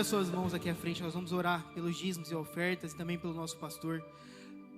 Estenda suas mãos aqui à frente, nós vamos orar pelos dízimos e ofertas e também pelo nosso pastor.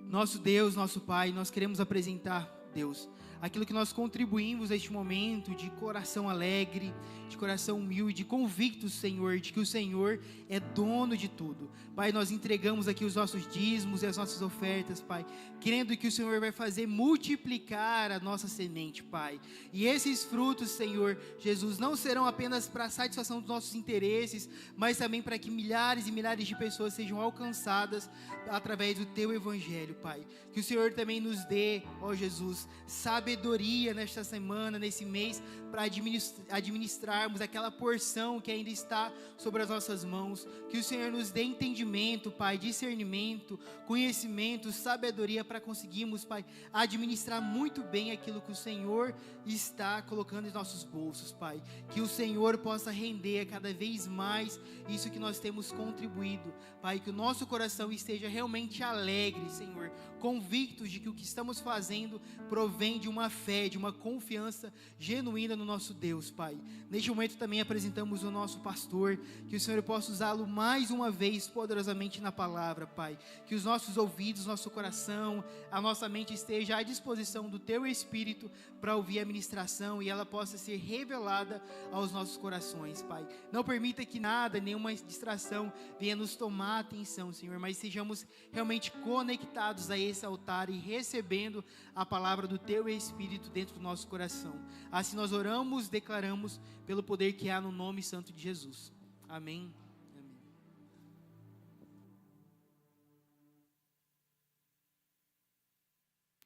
Nosso Deus, nosso Pai, nós queremos apresentar, Deus, aquilo que nós contribuímos neste momento de coração alegre, de coração humilde, convicto, Senhor, de que o Senhor é dono de tudo. Pai, nós entregamos aqui os nossos dízimos e as nossas ofertas, Pai, crendo que o Senhor vai fazer multiplicar a nossa semente, Pai. E esses frutos, Senhor Jesus, não serão apenas para a satisfação dos nossos interesses, mas também para que milhares e milhares de pessoas sejam alcançadas através do Teu Evangelho, Pai. Que o Senhor também nos dê, ó Jesus, sabedoria nesta semana, nesse mês, para administrarmos aquela porção que ainda está sobre as nossas mãos. Que o Senhor nos dê entendimento, Pai, discernimento, conhecimento, sabedoria para conseguirmos, Pai, administrar muito bem aquilo que o Senhor está colocando em nossos bolsos, Pai. Que o Senhor possa render cada vez mais isso que nós temos contribuído, Pai. Que o nosso coração esteja realmente alegre, Senhor, convictos de que o que estamos fazendo provém de uma fé, de uma confiança genuína no nosso Deus, Pai. Neste momento também apresentamos o nosso pastor, que o Senhor possa usá-lo mais uma vez poderosamente na palavra, Pai. Que os nossos ouvidos, nosso coração, a nossa mente esteja à disposição do Teu Espírito para ouvir a ministração e ela possa ser revelada aos nossos corações, Pai. Não permita que nada, nenhuma distração venha nos tomar a atenção, Senhor, mas sejamos realmente conectados a esse altar e recebendo a palavra do Teu Espírito dentro do nosso coração. Assim nós oramos, declaramos pelo poder que há no nome santo de Jesus. Amém.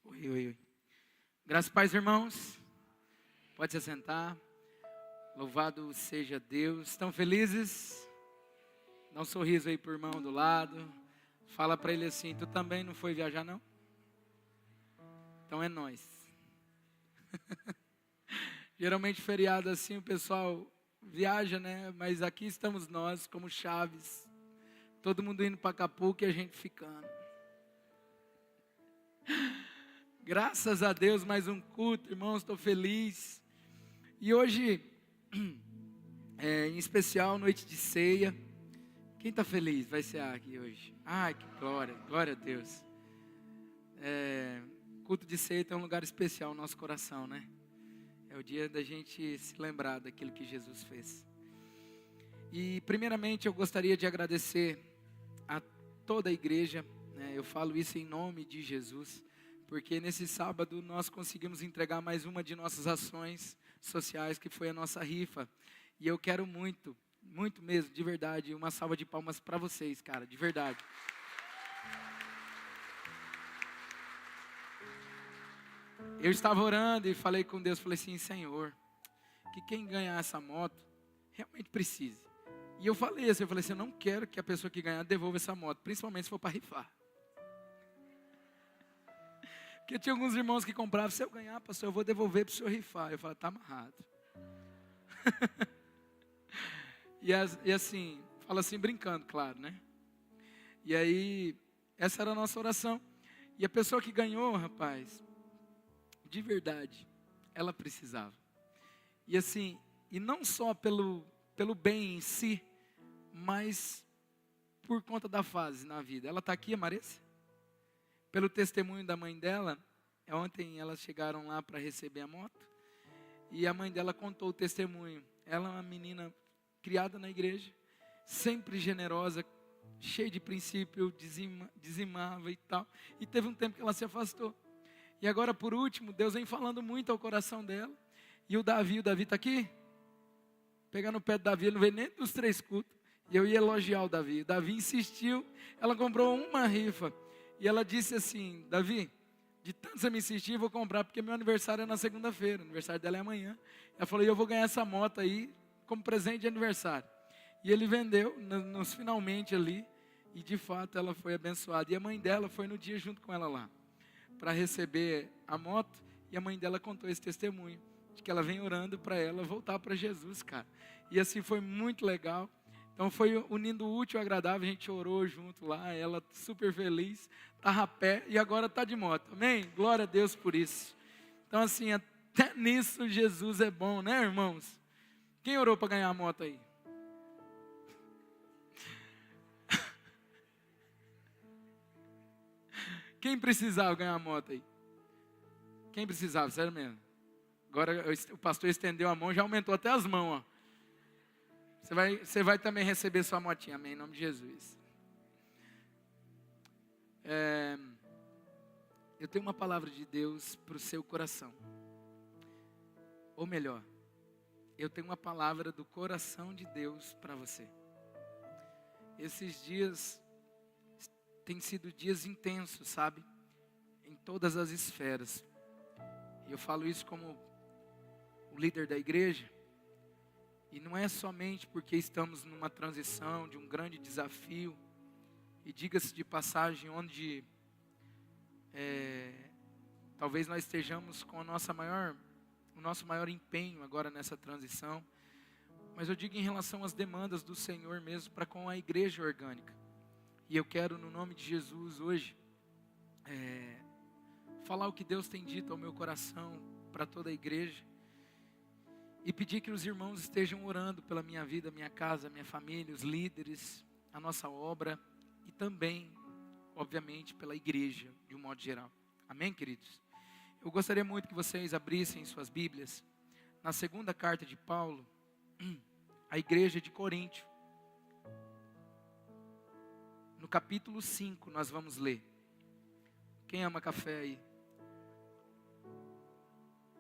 Amém. Oi. Graças e paz, irmãos. Pode se assentar. Louvado seja Deus. Estão felizes? Dá um sorriso aí pro irmão do lado. Fala para ele assim: tu também não foi viajar, não? Então é nós. Geralmente feriado assim o pessoal viaja, né? Mas aqui estamos nós como Chaves. Todo mundo indo para Acapulco e a gente ficando. Graças a Deus, mais um culto, irmãos, estou feliz. E hoje, em especial, noite de ceia. Quem está feliz vai ser aqui hoje? Ai, que glória, glória a Deus. Culto de ceia tem um lugar especial no nosso coração, né? É o dia da gente se lembrar daquilo que Jesus fez. E primeiramente eu gostaria de agradecer a toda a igreja, né? Eu falo isso em nome de Jesus, porque nesse sábado nós conseguimos entregar mais uma de nossas ações sociais, que foi a nossa rifa. E eu quero muito mesmo, de verdade, uma salva de palmas para vocês, cara, de verdade. Eu estava orando e falei com Deus, falei assim: Senhor, que quem ganhar essa moto realmente precise. E eu falei assim, eu não quero que a pessoa que ganhar devolva essa moto, principalmente se for para rifar. Porque tinha alguns irmãos que compravam: se eu ganhar, pastor, eu vou devolver para o senhor rifar. Eu falei: tá amarrado. E assim, fala assim brincando, claro, né? E aí, essa era a nossa oração. E a pessoa que ganhou, rapaz, de verdade, ela precisava. E assim, e não só pelo bem em si, mas por conta da fase na vida. Ela está aqui, a Marissa? Pelo testemunho da mãe dela, ontem elas chegaram lá para receber a moto, e a mãe dela contou o testemunho. Ela é uma menina criada na igreja, sempre generosa, cheia de princípio, dizimava e tal, e teve um tempo que ela se afastou. E agora, por último, Deus vem falando muito ao coração dela. E o Davi está aqui? Pegar no pé do Davi, ele não veio nem dos 3 cultos. E eu ia elogiar o Davi. O Davi insistiu, ela comprou uma rifa. E ela disse assim: Davi, de tanto você me insistir, eu vou comprar, porque meu aniversário é na segunda-feira. O aniversário dela é amanhã. Ela falou: e eu vou ganhar essa moto aí como presente de aniversário. E ele vendeu nos finalmente ali. E de fato ela foi abençoada. E a mãe dela foi no dia junto com ela lá, para receber a moto. E a mãe dela contou esse testemunho, de que ela vem orando para ela voltar para Jesus, cara. E assim foi muito legal. Então foi unindo o útil ao agradável, a gente orou junto lá, ela super feliz, estava a pé e agora está de moto, amém? Glória a Deus por isso. Então assim, até nisso Jesus é bom, né, irmãos? Quem orou para ganhar a moto aí? Quem precisava ganhar uma moto aí? Quem precisava, sério mesmo? Agora o pastor estendeu a mão, já aumentou até as mãos, ó. Você vai também receber sua motinha, amém, em nome de Jesus. Eu tenho uma palavra de Deus para o seu coração. Ou melhor, eu tenho uma palavra do coração de Deus para você. Esses dias têm sido dias intensos, sabe? Em todas as esferas. E eu falo isso como o líder da igreja. E não é somente porque estamos numa transição de um grande desafio. E diga-se de passagem, onde talvez nós estejamos com o nosso maior empenho agora nessa transição. Mas eu digo em relação às demandas do Senhor mesmo para com a igreja orgânica. E eu quero, no nome de Jesus, hoje, falar o que Deus tem dito ao meu coração para toda a igreja. E pedir que os irmãos estejam orando pela minha vida, minha casa, minha família, os líderes, a nossa obra. E também, obviamente, pela igreja, de um modo geral. Amém, queridos? Eu gostaria muito que vocês abrissem suas Bíblias na segunda carta de Paulo, à igreja de Coríntio. No capítulo 5 nós vamos ler. Quem ama café aí?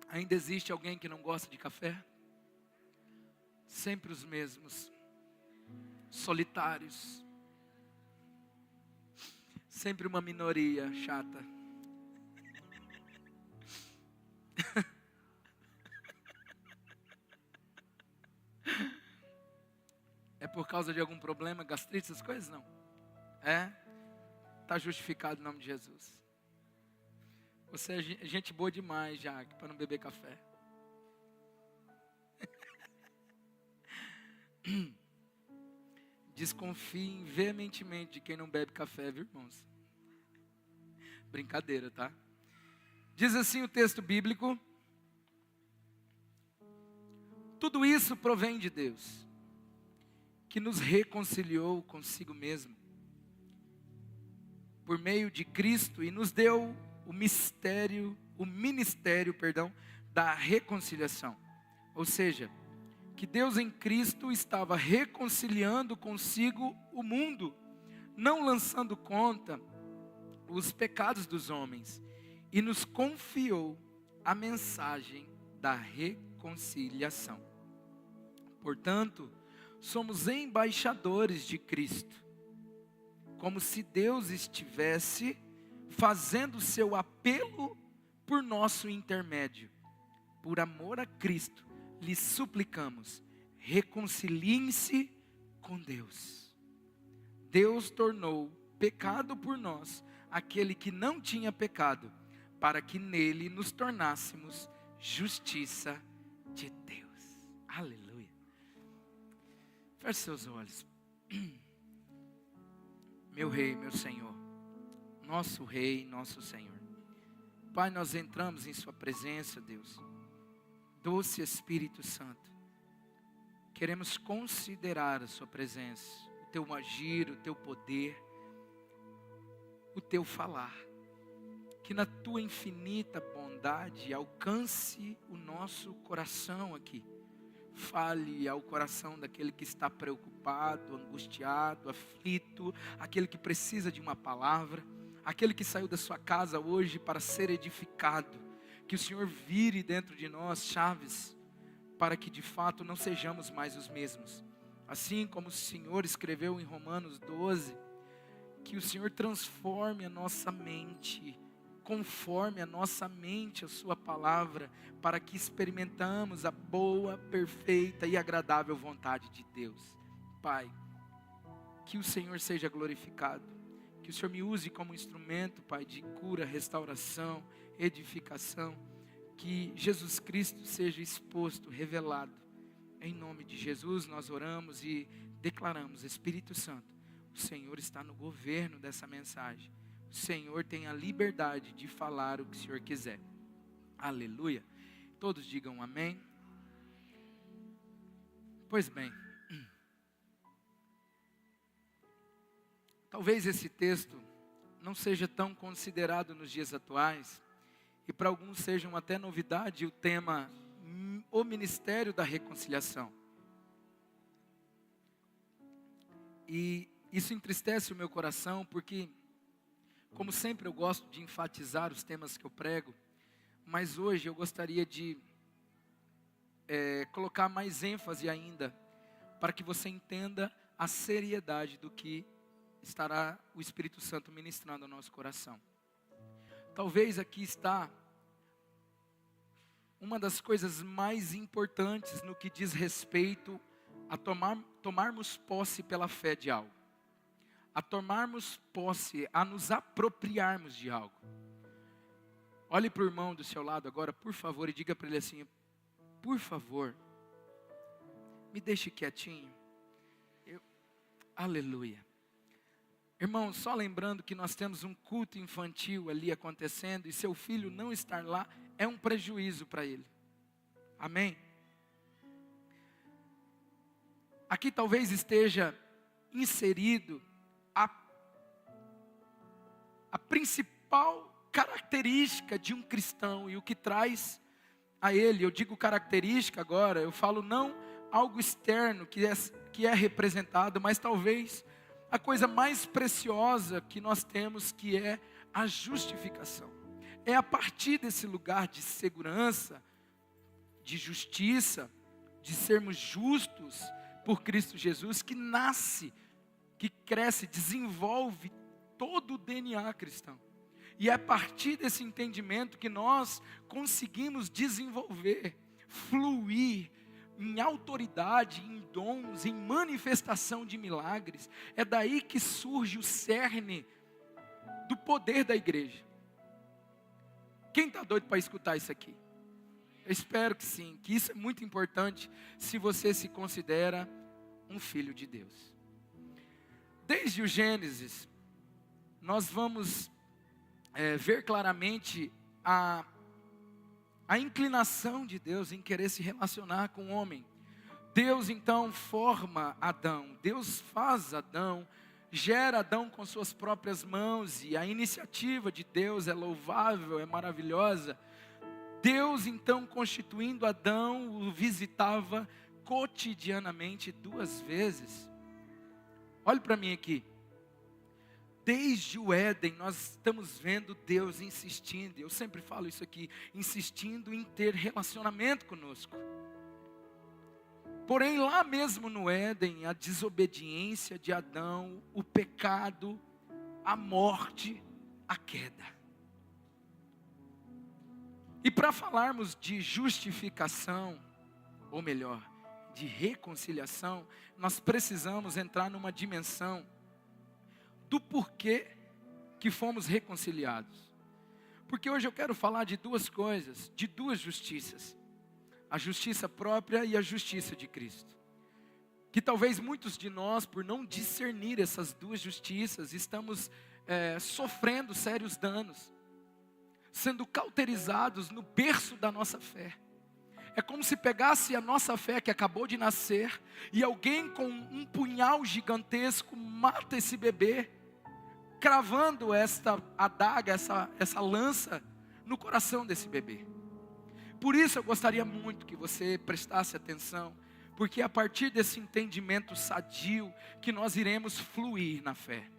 Ainda existe alguém que não gosta de café? Sempre os mesmos. Solitários. Sempre uma minoria chata. É por causa de algum problema, gastrite, essas coisas? Não. Está justificado em nome de Jesus. Você é gente boa demais, Jaque, para não beber café. Desconfiem veementemente de quem não bebe café, viu, irmãos? Brincadeira, tá? Diz assim o texto bíblico: tudo isso provém de Deus, que nos reconciliou consigo mesmo, por meio de Cristo, e nos deu o ministério da reconciliação. Ou seja, que Deus em Cristo estava reconciliando consigo o mundo, não lançando conta os pecados dos homens, e nos confiou a mensagem da reconciliação. Portanto, somos embaixadores de Cristo, como se Deus estivesse fazendo seu apelo por nosso intermédio. Por amor a Cristo, lhes suplicamos, reconciliem-se com Deus. Deus tornou pecado por nós aquele que não tinha pecado, para que nele nos tornássemos justiça de Deus. Aleluia. Feche seus olhos. Meu Rei, meu Senhor, nosso Rei, nosso Senhor. Pai, nós entramos em Sua presença, Deus. Doce Espírito Santo, queremos considerar a Sua presença, o Teu agir, o Teu poder, o Teu falar. Que na Tua infinita bondade alcance o nosso coração aqui. Fale ao coração daquele que está preocupado, angustiado, aflito, aquele que precisa de uma palavra, aquele que saiu da sua casa hoje para ser edificado. Que o Senhor vire dentro de nós chaves, para que de fato não sejamos mais os mesmos. Assim como o Senhor escreveu em Romanos 12, que o Senhor transforme a nossa mente, conforme a nossa mente a Sua palavra, para que experimentamos a boa, perfeita e agradável vontade de Deus. Pai, que o Senhor seja glorificado, que o Senhor me use como instrumento, Pai, de cura, restauração, edificação, que Jesus Cristo seja exposto, revelado. Em nome de Jesus nós oramos e declaramos: Espírito Santo, o Senhor está no governo dessa mensagem. O Senhor tem a liberdade de falar o que o Senhor quiser. Aleluia. Todos digam amém. Pois bem, talvez esse texto não seja tão considerado nos dias atuais, e para alguns sejam até novidade, o tema, o Ministério da Reconciliação. E isso entristece o meu coração, porque, como sempre, eu gosto de enfatizar os temas que eu prego, mas hoje eu gostaria de colocar mais ênfase ainda, para que você entenda a seriedade do que estará o Espírito Santo ministrando ao nosso coração. Talvez aqui está uma das coisas mais importantes no que diz respeito a tomarmos posse pela fé de algo. A tomarmos posse, a nos apropriarmos de algo. Olhe para o irmão do seu lado agora, por favor, e diga para ele assim: por favor, me deixe quietinho. Aleluia. Irmão, só lembrando que nós temos um culto infantil ali acontecendo, e seu filho não estar lá é um prejuízo para ele. Amém? Aqui talvez esteja inserido a principal característica de um cristão, e o que traz a ele, eu digo característica agora, eu falo não algo externo que é representado, mas talvez a coisa mais preciosa que nós temos, que é a justificação. É a partir desse lugar de segurança, de justiça, de sermos justos por Cristo Jesus, que nasce, que cresce, desenvolve todo o DNA cristão. E é a partir desse entendimento que nós conseguimos desenvolver, fluir em autoridade, em dons, em manifestação de milagres. É daí que surge o cerne do poder da igreja. Quem está doido para escutar isso aqui? Eu espero que sim, que isso é muito importante se você se considera um filho de Deus. Desde o Gênesis, nós vamos ver claramente a inclinação de Deus em querer se relacionar com o homem. Deus então forma Adão, Deus faz Adão, gera Adão com suas próprias mãos, e a iniciativa de Deus é louvável, é maravilhosa. Deus então, constituindo Adão, o visitava cotidianamente 2 vezes. Olhe para mim aqui. Desde o Éden, nós estamos vendo Deus insistindo, eu sempre falo isso aqui, insistindo em ter relacionamento conosco. Porém, lá mesmo no Éden, a desobediência de Adão, o pecado, a morte, a queda. E para falarmos de justificação, ou melhor, de reconciliação, nós precisamos entrar numa dimensão do porquê que fomos reconciliados. Porque hoje eu quero falar de 2 coisas, de 2 justiças. A justiça própria e a justiça de Cristo. Que talvez muitos de nós, por não discernir essas 2 justiças, estamos sofrendo sérios danos, sendo cauterizados no berço da nossa fé. É como se pegasse a nossa fé que acabou de nascer, e alguém com um punhal gigantesco mata esse bebê, cravando esta adaga, essa lança no coração desse bebê. Por isso eu gostaria muito que você prestasse atenção, porque é a partir desse entendimento sadio que nós iremos fluir na fé.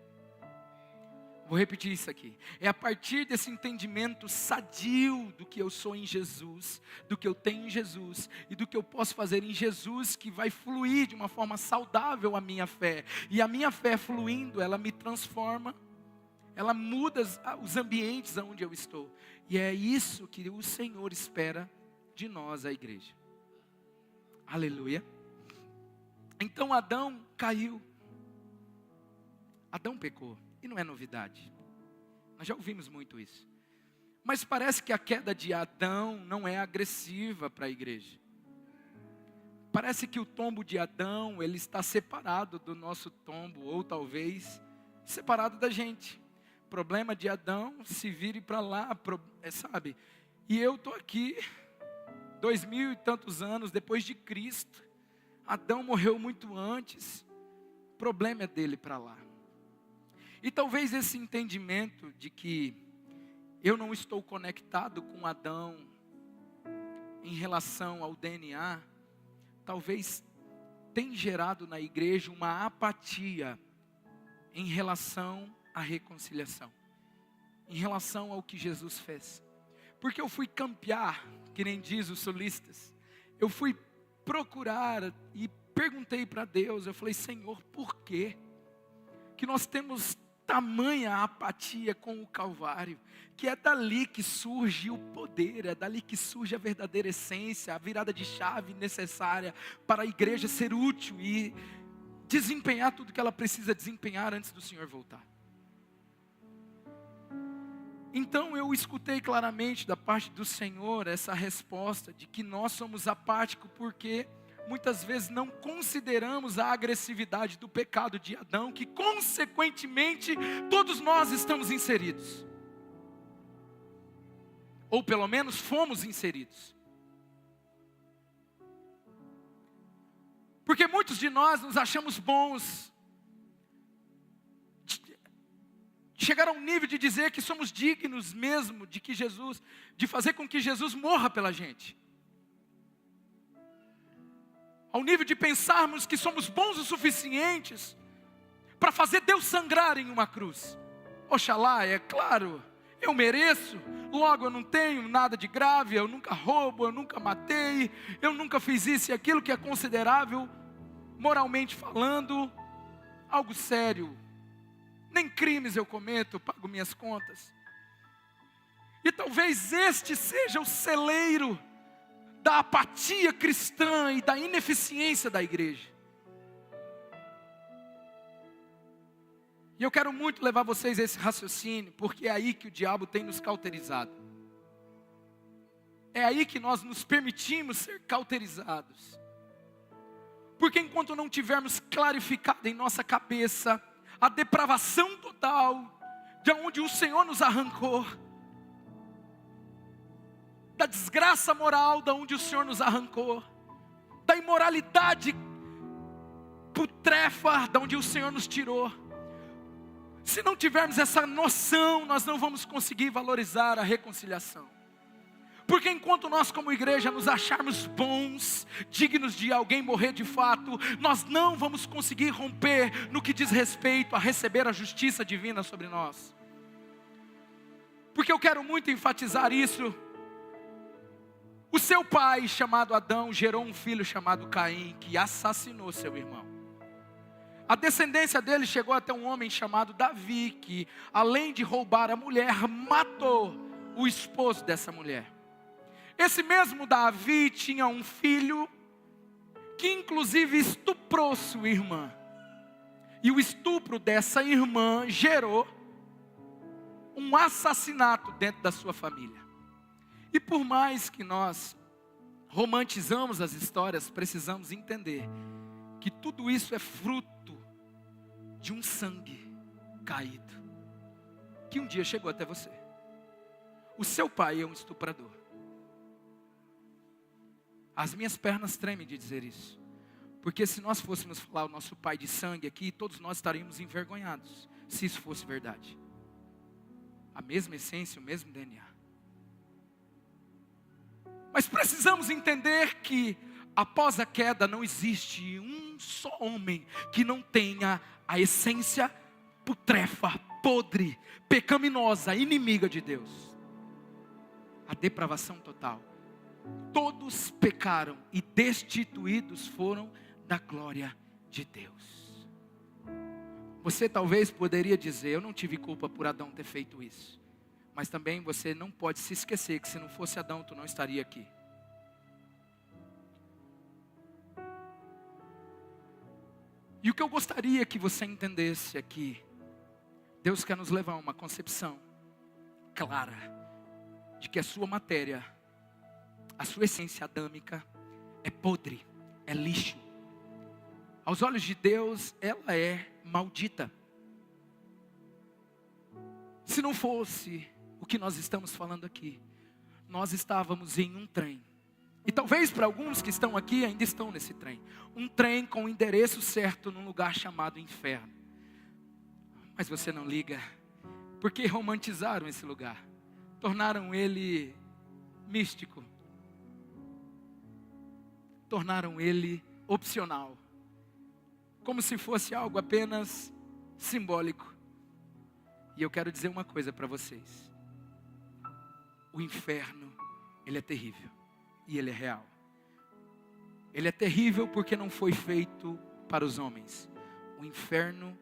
Vou repetir isso aqui. É a partir desse entendimento sadio do que eu sou em Jesus, do que eu tenho em Jesus e do que eu posso fazer em Jesus, que vai fluir de uma forma saudável a minha fé. E a minha fé fluindo, ela me transforma, ela muda os ambientes onde eu estou. E é isso que o Senhor espera de nós, a igreja. Aleluia. Então Adão caiu. Adão pecou. E não é novidade. Nós já ouvimos muito isso. Mas parece que a queda de Adão não é agressiva para a igreja. Parece que o tombo de Adão, ele está separado do nosso tombo, ou talvez separado da gente. Problema de Adão, se vire para lá, sabe? E eu estou aqui, 2000 e tantos anos depois de Cristo. Adão morreu muito antes. O problema é dele para lá. E talvez esse entendimento de que eu não estou conectado com Adão em relação ao DNA, talvez tenha gerado na igreja uma apatia em relação à reconciliação, em relação ao que Jesus fez. Porque eu fui campear, que nem diz os solistas, eu fui procurar e perguntei para Deus, eu falei, Senhor, por quê? Que nós temos tamanha apatia com o Calvário, que é dali que surge o poder, é dali que surge a verdadeira essência, a virada de chave necessária para a igreja ser útil e desempenhar tudo que ela precisa desempenhar antes do Senhor voltar. Então eu escutei claramente da parte do Senhor essa resposta de que nós somos apáticos porque muitas vezes não consideramos a agressividade do pecado de Adão, que consequentemente todos nós estamos inseridos. Ou pelo menos fomos inseridos. Porque muitos de nós nos achamos bons, chegar a um nível de dizer que somos dignos mesmo de fazer com que Jesus morra pela gente. Ao nível de pensarmos que somos bons o suficientes para fazer Deus sangrar em uma cruz. Oxalá, é claro, eu mereço, logo eu não tenho nada de grave, eu nunca roubo, eu nunca matei, eu nunca fiz isso e aquilo que é considerável, moralmente falando, algo sério. Nem crimes eu cometo, eu pago minhas contas. E talvez este seja o celeiro da apatia cristã e da ineficiência da igreja. E eu quero muito levar vocês a esse raciocínio, porque é aí que o diabo tem nos cauterizado. É aí que nós nos permitimos ser cauterizados. Porque enquanto não tivermos clarificado em nossa cabeça a depravação total, de onde o Senhor nos arrancou, da desgraça moral da onde o Senhor nos arrancou, da imoralidade putrefa da onde o Senhor nos tirou. Se não tivermos essa noção, nós não vamos conseguir valorizar a reconciliação. Porque enquanto nós como igreja nos acharmos bons, dignos de alguém morrer de fato, nós não vamos conseguir romper no que diz respeito a receber a justiça divina sobre nós. Porque eu quero muito enfatizar isso. O seu pai, chamado Adão, gerou um filho chamado Caim, que assassinou seu irmão. A descendência dele chegou até um homem chamado Davi, que além de roubar a mulher, matou o esposo dessa mulher. Esse mesmo Davi tinha um filho, que inclusive estuprou sua irmã. E o estupro dessa irmã gerou um assassinato dentro da sua família. E por mais que nós romantizamos as histórias, precisamos entender que tudo isso é fruto de um sangue caído, que um dia chegou até você. O seu pai é um estuprador. As minhas pernas tremem de dizer isso, porque se nós fôssemos falar o nosso pai de sangue aqui, todos nós estaríamos envergonhados, se isso fosse verdade. A mesma essência, o mesmo DNA. Mas precisamos entender que após a queda não existe um só homem que não tenha a essência putrefa, podre, pecaminosa, inimiga de Deus. A depravação total. Todos pecaram e destituídos foram da glória de Deus. Você talvez poderia dizer, eu não tive culpa por Adão ter feito isso. Mas também você não pode se esquecer que se não fosse Adão, tu não estaria aqui. E o que eu gostaria que você entendesse aqui, Deus quer nos levar a uma concepção clara de que a sua matéria, a sua essência adâmica é podre, é lixo. Aos olhos de Deus, ela é maldita. Se não fosse o que nós estamos falando aqui, nós estávamos em um trem. E talvez para alguns que estão aqui ainda estão nesse trem. Um trem com o endereço certo num lugar chamado inferno. Mas você não liga, porque romantizaram esse lugar, tornaram ele místico, tornaram ele opcional, como se fosse algo apenas simbólico. E eu quero dizer uma coisa para vocês: o inferno, ele é terrível e ele é real. Ele é terrível porque não foi feito para os homens. O inferno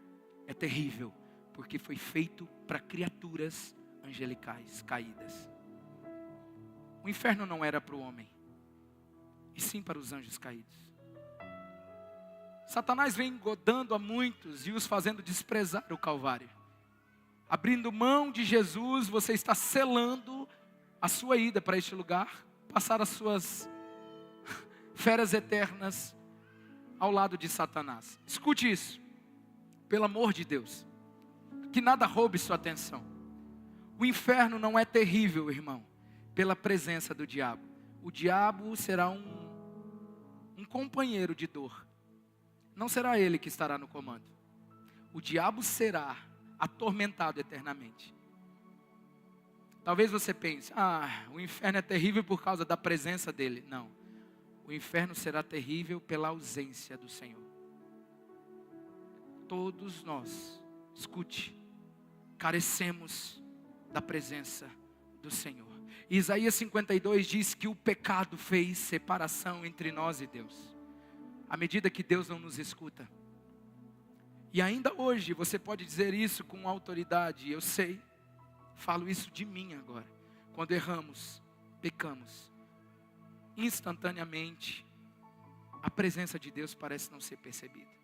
é terrível porque foi feito para criaturas angelicais caídas. O inferno não era para o homem, e sim para os anjos caídos. Satanás vem engodando a muitos e os fazendo desprezar o Calvário. Abrindo mão de Jesus, você está selando a sua ida para este lugar, passar as suas férias eternas ao lado de Satanás. Escute isso, pelo amor de Deus, que nada roube sua atenção. O inferno não é terrível, irmão, pela presença do diabo. O diabo será um companheiro de dor. Não será ele que estará no comando. O diabo será atormentado eternamente. Talvez você pense: o inferno é terrível por causa da presença dele. Não. O inferno será terrível pela ausência do Senhor. Todos nós, escute, carecemos da presença do Senhor. Isaías 52 diz que o pecado fez separação entre nós e Deus. À medida que Deus não nos escuta. E ainda hoje você pode dizer isso com autoridade. Eu sei, falo isso de mim agora. Quando erramos, pecamos, instantaneamente a presença de Deus parece não ser percebida.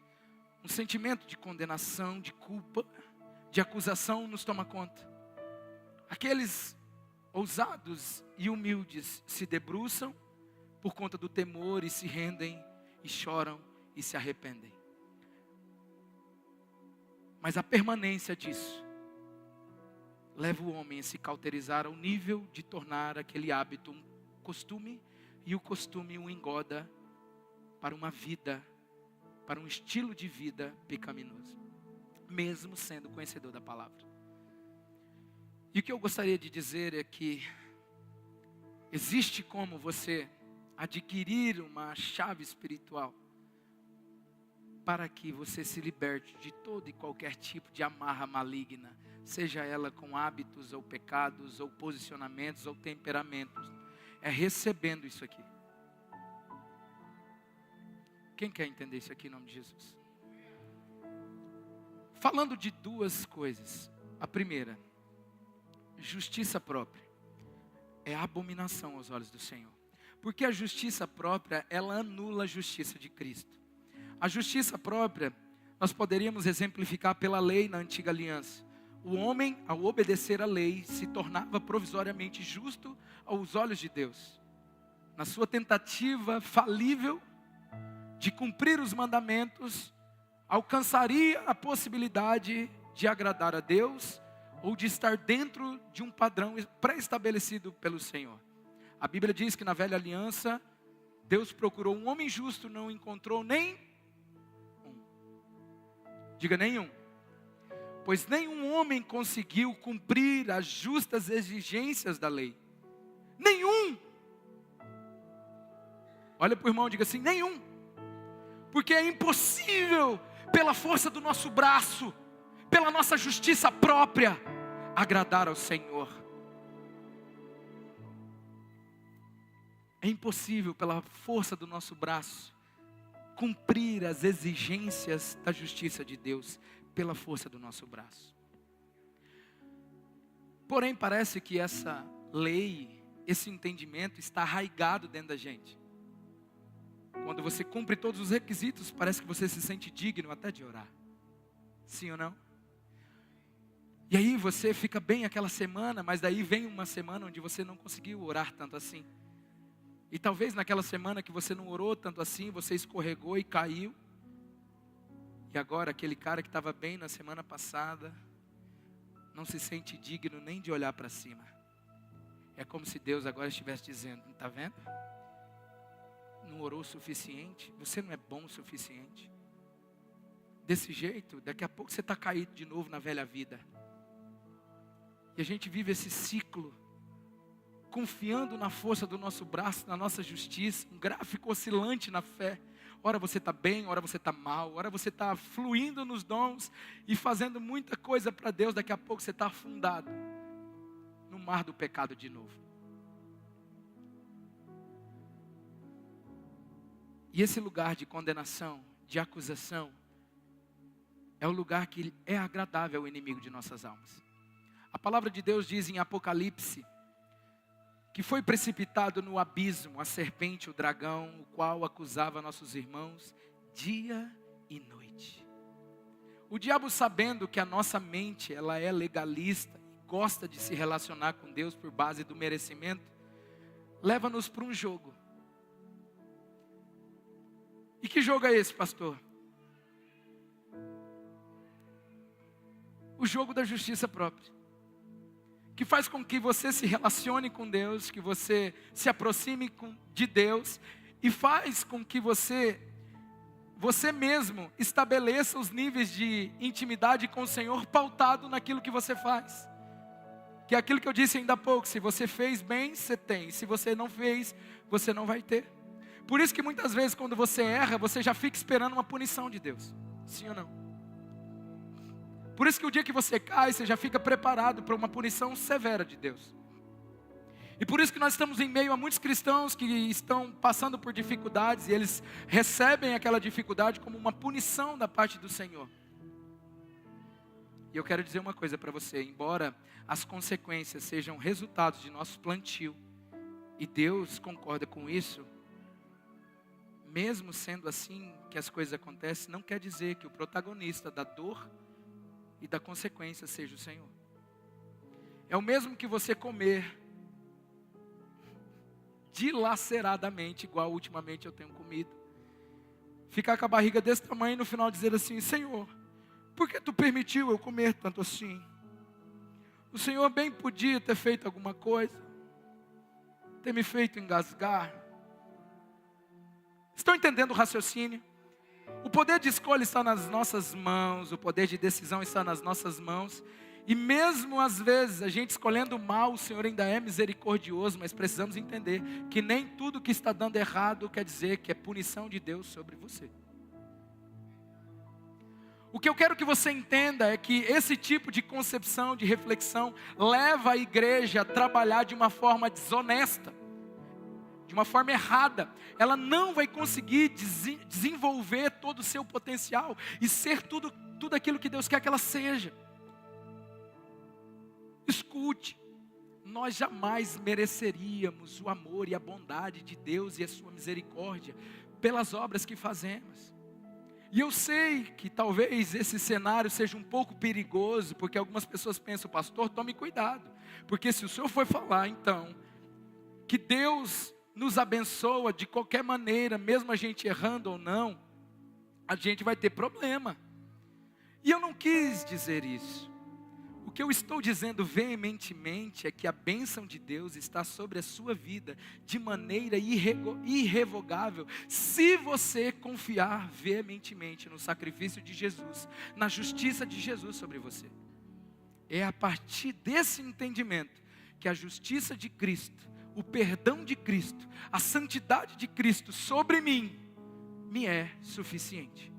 Um sentimento de condenação, de culpa, de acusação nos toma conta. Aqueles ousados e humildes se debruçam por conta do temor e se rendem e choram e se arrependem. Mas a permanência disso leva o homem a se cauterizar ao nível de tornar aquele hábito um costume, e o costume o engoda para uma vida, para um estilo de vida pecaminoso, mesmo sendo conhecedor da palavra. E o que eu gostaria de dizer é que existe como você adquirir uma chave espiritual para que você se liberte de todo e qualquer tipo de amarra maligna, seja ela com hábitos ou pecados ou posicionamentos ou temperamentos. É recebendo isso aqui. Quem quer entender isso aqui em nome de Jesus? Falando de duas coisas. A primeira, justiça própria, é abominação aos olhos do Senhor. Porque a justiça própria, ela anula a justiça de Cristo. A justiça própria, nós poderíamos exemplificar pela lei na antiga aliança. O homem, ao obedecer à lei, se tornava provisoriamente justo aos olhos de Deus. Na sua tentativa falível de cumprir os mandamentos, alcançaria a possibilidade de agradar a Deus ou de estar dentro de um padrão pré-estabelecido pelo Senhor. A Bíblia diz que na velha aliança, Deus procurou um homem justo, não encontrou nem um. Diga nenhum. Pois nenhum homem conseguiu cumprir as justas exigências da lei. Nenhum. Olha para o irmão e diga assim: nenhum. Porque é impossível, pela força do nosso braço, pela nossa justiça própria, agradar ao Senhor. É impossível, pela força do nosso braço, cumprir as exigências da justiça de Deus, pela força do nosso braço. Porém, parece que essa lei, esse entendimento está arraigado dentro da gente. Quando você cumpre todos os requisitos, parece que você se sente digno até de orar. Sim ou não? E aí você fica bem aquela semana, mas daí vem uma semana onde você não conseguiu orar tanto assim. E talvez naquela semana que você não orou tanto assim, você escorregou e caiu. E agora aquele cara que estava bem na semana passada, não se sente digno nem de olhar para cima. É como se Deus agora estivesse dizendo: está vendo? Não orou o suficiente? Você não é bom o suficiente? desse jeito, daqui a pouco você está caído de novo na velha vida. E a gente vive esse ciclo, confiando na força do nosso braço, na nossa justiça, um gráfico oscilante na fé. Ora você está bem, ora você está mal, ora você está fluindo nos dons e fazendo muita coisa para Deus, daqui a pouco você está afundado no mar do pecado de novo. E esse lugar de condenação, de acusação, é o lugar que é agradável ao inimigo de nossas almas. A palavra de Deus diz em Apocalipse, que foi precipitado no abismo a serpente, o dragão, o qual acusava nossos irmãos dia e noite. O diabo, sabendo que a nossa mente ela é legalista, gosta de se relacionar com Deus por base do merecimento, leva-nos para um jogo. E que jogo é esse, pastor? O jogo da justiça própria, que faz com que você se relacione com Deus, que você se aproxime de Deus, e faz com que você mesmo estabeleça os níveis de intimidade com o Senhor pautado naquilo que você faz. Que é aquilo que eu disse ainda há pouco, se você fez bem, você tem, se você não fez, você não vai ter. Por isso que muitas vezes quando você erra, você já fica esperando uma punição de Deus, sim ou não? Por isso que o dia que você cai, você já fica preparado para uma punição severa de Deus. E por isso que nós estamos em meio a muitos cristãos que estão passando por dificuldades, e eles recebem aquela dificuldade como uma punição da parte do Senhor. E eu quero dizer uma coisa para você, embora as consequências sejam resultados de nosso plantio, e Deus concorda com isso, mesmo sendo assim que as coisas acontecem, não quer dizer que o protagonista da dor e da consequência seja o Senhor. É o mesmo que você comer dilaceradamente, igual ultimamente eu tenho comido, ficar com a barriga desse tamanho e no final dizer assim: Senhor, por que tu permitiu eu comer tanto assim? O Senhor bem podia ter feito alguma coisa, ter me feito engasgar. Estão entendendo o raciocínio? O poder de escolha está nas nossas mãos, o poder de decisão está nas nossas mãos. E mesmo às vezes a gente escolhendo mal, o Senhor ainda é misericordioso, mas precisamos entender que nem tudo que está dando errado quer dizer que é punição de Deus sobre você. O que eu quero que você entenda é que esse tipo de concepção, de reflexão, leva a igreja a trabalhar de uma forma desonesta, de uma forma errada. Ela não vai conseguir desenvolver todo o seu potencial e ser tudo aquilo que Deus quer que ela seja. Escute, nós jamais mereceríamos o amor e a bondade de Deus e a sua misericórdia pelas obras que fazemos. E eu sei que talvez esse cenário seja um pouco perigoso, porque algumas pessoas pensam: pastor, tome cuidado, porque se o senhor for falar então que Deus nos abençoa de qualquer maneira, mesmo a gente errando ou não, a gente vai ter problema. E eu não quis dizer isso. O que eu estou dizendo veementemente é que a bênção de Deus está sobre a sua vida de maneira irrevogável, se você confiar veementemente no sacrifício de Jesus, na justiça de Jesus sobre você. É a partir desse entendimento que a justiça de Cristo, o perdão de Cristo, a santidade de Cristo sobre mim, me é suficiente.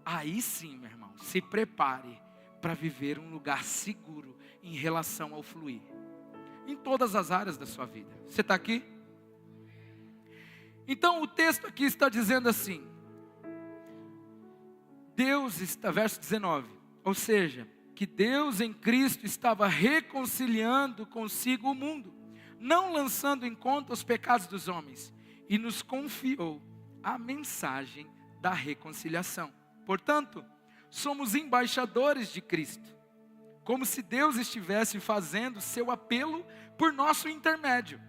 Aí sim, meu irmão, se prepare para viver um lugar seguro em relação ao fluir, em todas as áreas da sua vida. Você está aqui? Então o texto aqui está dizendo assim, Deus está, verso 19, ou seja, que Deus em Cristo estava reconciliando consigo o mundo, não lançando em conta os pecados dos homens, e nos confiou a mensagem da reconciliação. Portanto, somos embaixadores de Cristo, como se Deus estivesse fazendo seu apelo por nosso intermédio.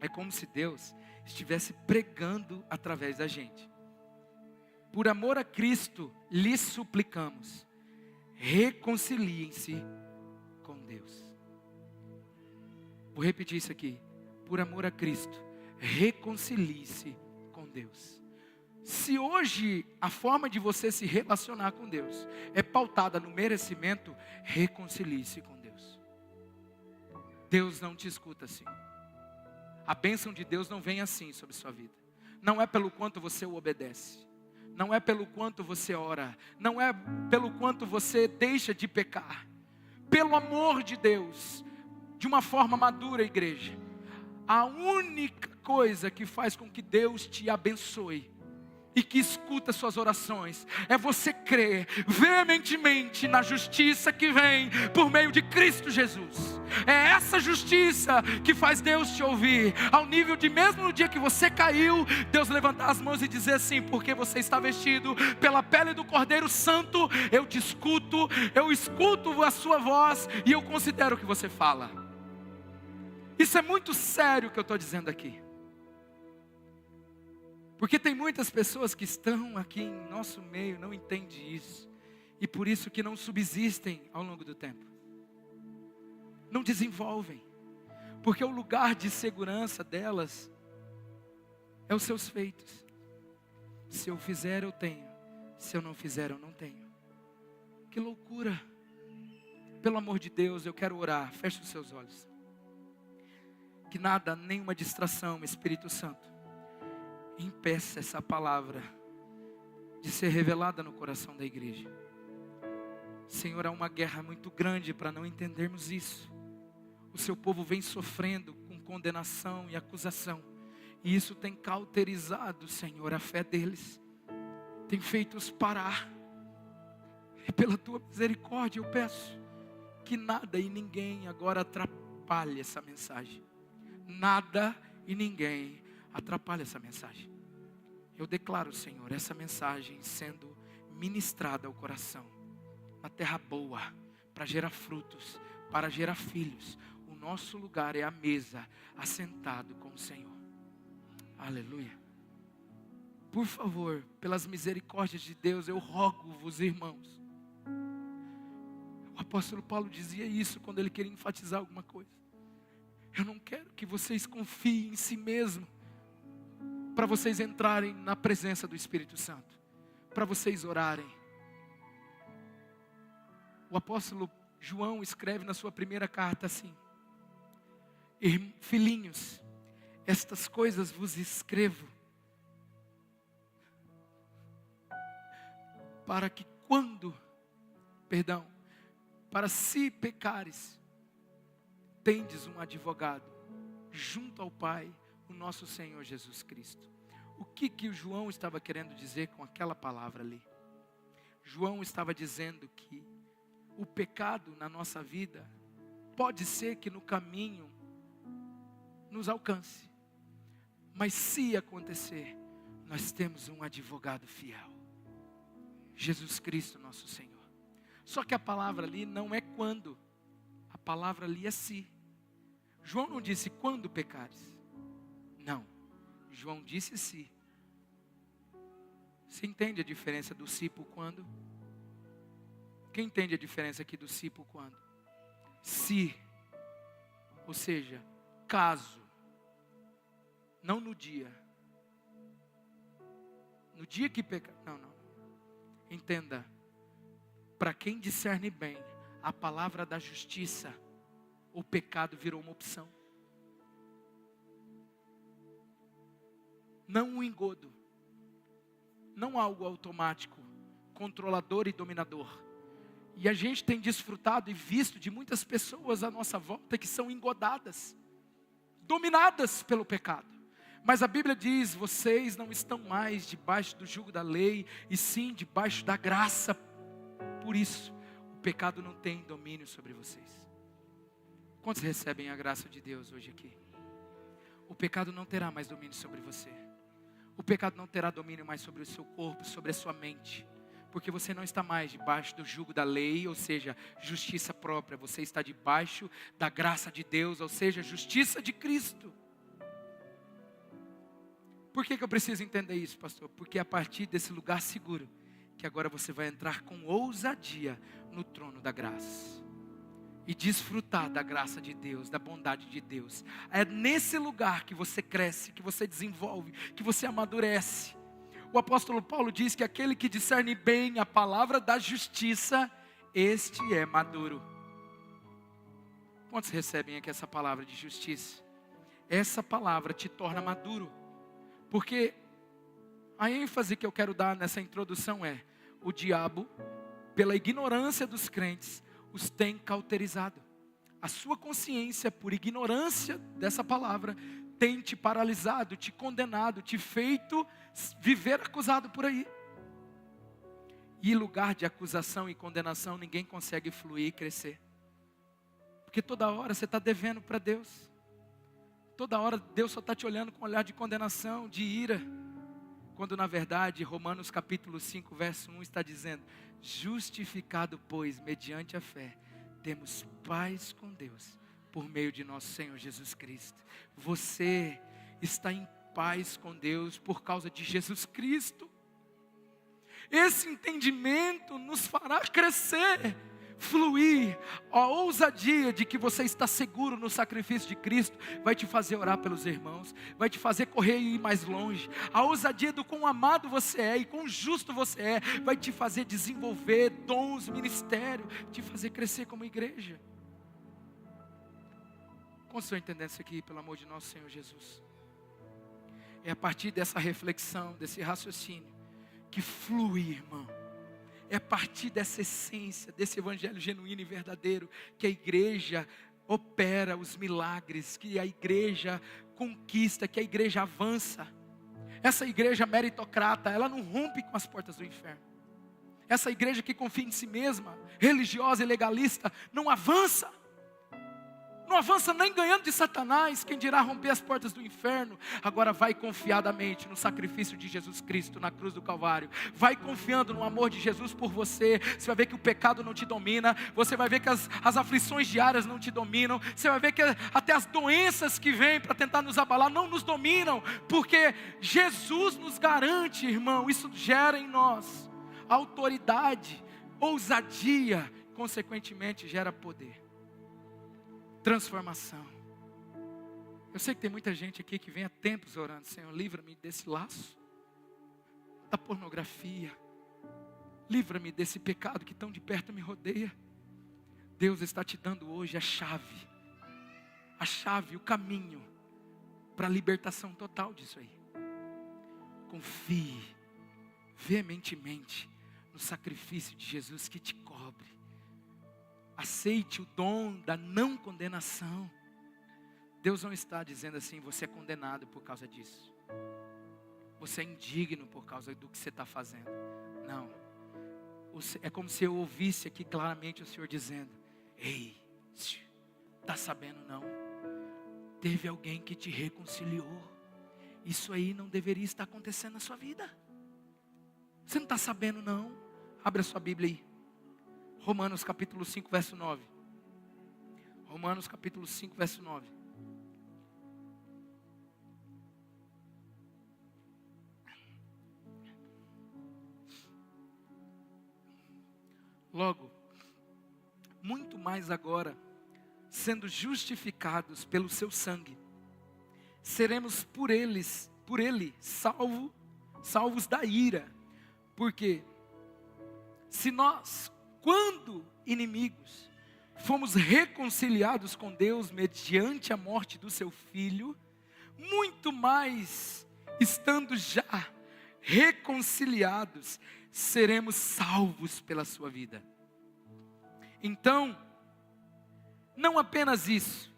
É como se Deus estivesse pregando através da gente. Por amor a Cristo, lhes suplicamos, reconciliem-se com Deus. Vou repetir isso aqui. Por amor a Cristo, reconcilie-se com Deus. Se hoje a forma de você se relacionar com Deus é pautada no merecimento, reconcilie-se com Deus. Deus não te escuta assim. A bênção de Deus não vem assim sobre sua vida. Não é pelo quanto você o obedece. Não é pelo quanto você ora. Não é pelo quanto você deixa de pecar. Pelo amor de Deus, de uma forma madura, igreja, a única coisa que faz com que Deus te abençoe e que escuta suas orações é você crer veementemente na justiça que vem por meio de Cristo Jesus. É essa justiça que faz Deus te ouvir, ao nível de mesmo no dia que você caiu, Deus levantar as mãos e dizer assim: porque você está vestido pela pele do Cordeiro Santo, eu te escuto, eu escuto a sua voz e eu considero o que você fala. Isso é muito sério o que eu estou dizendo aqui. Porque tem muitas pessoas que estão aqui em nosso meio, não entendem isso. E por isso que não subsistem ao longo do tempo. Não desenvolvem. Porque o lugar de segurança delas é os seus feitos. Se eu fizer, eu tenho. Se eu não fizer, eu não tenho. Que loucura. Pelo amor de Deus, eu quero orar. Feche os seus olhos. Que nada, nenhuma distração, Espírito Santo, impeça essa palavra de ser revelada no coração da igreja. Senhor, há uma guerra muito grande para não entendermos isso. O seu povo vem sofrendo com condenação e acusação, e isso tem cauterizado, Senhor, a fé deles, tem feito-os parar. E pela tua misericórdia eu peço que nada e ninguém agora atrapalhe essa mensagem. Nada e ninguém atrapalha essa mensagem. Eu declaro, Senhor, essa mensagem sendo ministrada ao coração, na terra boa, para gerar frutos, para gerar filhos. O nosso lugar é a mesa, assentado com o Senhor. Aleluia. Por favor, pelas misericórdias de Deus, eu rogo-vos, irmãos. O apóstolo Paulo dizia isso quando ele queria enfatizar alguma coisa. Eu não quero que vocês confiem em si mesmos para vocês entrarem na presença do Espírito Santo, para vocês orarem. O apóstolo João escreve na sua primeira carta assim: filhinhos, estas coisas vos escrevo para que para se pecares, tendes um advogado junto ao Pai, o nosso Senhor Jesus Cristo. O que o João estava querendo dizer com aquela palavra ali? João estava dizendo que o pecado na nossa vida pode ser que no caminho nos alcance, mas se acontecer, nós temos um advogado fiel, Jesus Cristo nosso Senhor. Só que a palavra ali não é quando, a palavra ali é se. João não disse quando pecares. Não, João disse se. Você entende a diferença do se por quando? Quem entende a diferença aqui do se por quando? Se, ou seja, caso, não no dia. No dia que pecar, não. Entenda, para quem discerne bem a palavra da justiça, o pecado virou uma opção. Não um engodo, não algo automático, controlador e dominador. E a gente tem desfrutado e visto de muitas pessoas à nossa volta que são engodadas, dominadas pelo pecado. Mas a Bíblia diz: vocês não estão mais debaixo do jugo da lei, e sim debaixo da graça. Por isso, o pecado não tem domínio sobre vocês. Quantos recebem a graça de Deus hoje aqui? O pecado não terá mais domínio sobre você. O pecado não terá domínio mais sobre o seu corpo, sobre a sua mente. Porque você não está mais debaixo do jugo da lei, ou seja, justiça própria. Você está debaixo da graça de Deus, ou seja, justiça de Cristo. Por que eu preciso entender isso, pastor? Porque é a partir desse lugar seguro que agora você vai entrar com ousadia no trono da graça e desfrutar da graça de Deus, da bondade de Deus. É nesse lugar que você cresce, que você desenvolve, que você amadurece. O apóstolo Paulo diz que aquele que discerne bem a palavra da justiça, este é maduro. Quantos recebem aqui essa palavra de justiça? Essa palavra te torna maduro. Porque a ênfase que eu quero dar nessa introdução é: o diabo, pela ignorância dos crentes, os tem cauterizado. A sua consciência, por ignorância dessa palavra, tem te paralisado, te condenado, te feito viver acusado por aí. E em lugar de acusação e condenação, ninguém consegue fluir e crescer. Porque toda hora você está devendo para Deus. Toda hora Deus só está te olhando com um olhar de condenação, de ira. Quando na verdade, Romanos capítulo 5, verso 1 está dizendo: justificado, pois, mediante a fé, temos paz com Deus, por meio de nosso Senhor Jesus Cristo. Você está em paz com Deus por causa de Jesus Cristo. Esse entendimento nos fará crescer, fluir. A ousadia de que você está seguro no sacrifício de Cristo vai te fazer orar pelos irmãos, vai te fazer correr e ir mais longe. A ousadia do quão amado você é e quão justo você é, vai te fazer desenvolver dons, ministério, te fazer crescer como igreja. Como estão entendendo isso aqui, pelo amor de nosso Senhor Jesus? É a partir dessa reflexão, desse raciocínio, que flui, irmão. É a partir dessa essência, desse evangelho genuíno e verdadeiro, que a igreja opera os milagres, que a igreja conquista, que a igreja avança. Essa igreja meritocrata, ela não rompe com as portas do inferno. Essa igreja que confia em si mesma, religiosa e legalista, não avança. Não avança nem ganhando de Satanás, quem dirá romper as portas do inferno. Agora vai confiadamente no sacrifício de Jesus Cristo na cruz do Calvário. Vai confiando no amor de Jesus por você. Você vai ver que o pecado não te domina. Você vai ver que as aflições diárias não te dominam. Você vai ver que até as doenças que vêm para tentar nos abalar não nos dominam. Porque Jesus nos garante, irmão. Isso gera em nós autoridade, ousadia. Consequentemente gera poder. Transformação. Eu sei que tem muita gente aqui que vem há tempos orando: Senhor, livra-me desse laço da pornografia, livra-me desse pecado que tão de perto me rodeia. Deus está te dando hoje a chave, o caminho para a libertação total disso aí. Confie veementemente no sacrifício de Jesus que te cobre. Aceite o dom da não condenação. Deus não está dizendo assim: você é condenado por causa disso. Você é indigno por causa do que você está fazendo. Não. É como se eu ouvisse aqui claramente o Senhor dizendo: ei, está sabendo não? Teve alguém que te reconciliou. Isso aí não deveria estar acontecendo na sua vida. Você não está sabendo não? Abre a sua Bíblia aí. Romanos capítulo 5, verso 9. Romanos capítulo 5, verso 9. Logo, muito mais agora, sendo justificados pelo seu sangue, seremos por ele salvos da ira. Porque se nós, quando inimigos, fomos reconciliados com Deus mediante a morte do seu Filho, muito mais, estando já reconciliados, seremos salvos pela sua vida. Então, não apenas isto,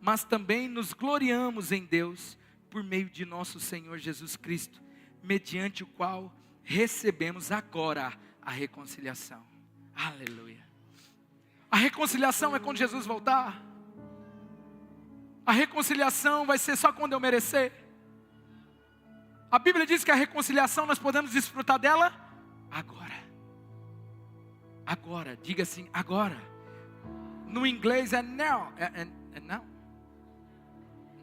mas também nos gloriamos em Deus, por meio de nosso Senhor Jesus Cristo, mediante o qual recebemos agora a reconciliação. Aleluia. A reconciliação é quando Jesus voltar. A reconciliação vai ser só quando eu merecer. A Bíblia diz que a reconciliação nós podemos desfrutar dela agora. Agora, diga assim, agora. No inglês é now. É now.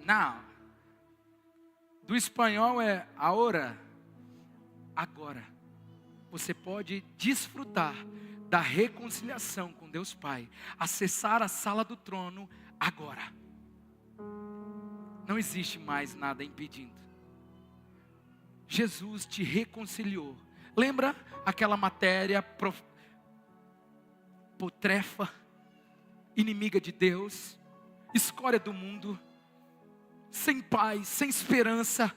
Now. Do espanhol é ahora. Agora, você pode desfrutar da reconciliação com Deus Pai, acessar a sala do trono agora. Não existe mais nada impedindo. Jesus te reconciliou. Lembra aquela matéria putrefa, inimiga de Deus, escória do mundo, sem paz, sem esperança,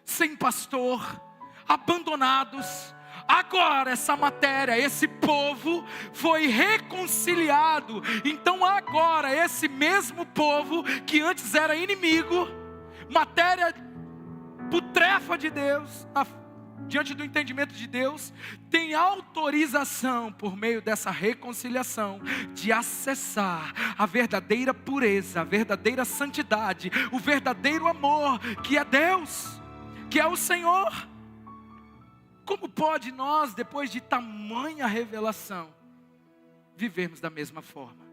sem pastor, abandonados? Agora essa matéria, esse povo foi reconciliado. Então agora esse mesmo povo que antes era inimigo, matéria putrefa de Deus, diante do entendimento de Deus, tem autorização por meio dessa reconciliação de acessar a verdadeira pureza, a verdadeira santidade, o verdadeiro amor que é Deus, que é o Senhor. Como pode nós, depois de tamanha revelação, vivermos da mesma forma?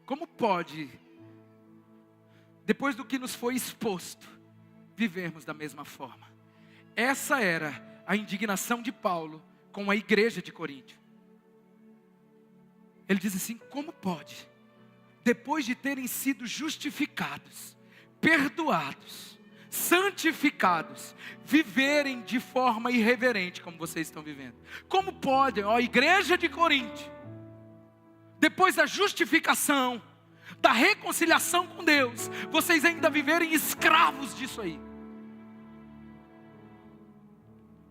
Como pode, depois do que nos foi exposto, vivermos da mesma forma? Essa era a indignação de Paulo com a igreja de Coríntio. Ele diz assim: como pode, depois de terem sido justificados, perdoados, santificados, viverem de forma irreverente como vocês estão vivendo? Como pode, ó igreja de Coríntio, depois da justificação, da reconciliação com Deus, vocês ainda viverem escravos disso aí?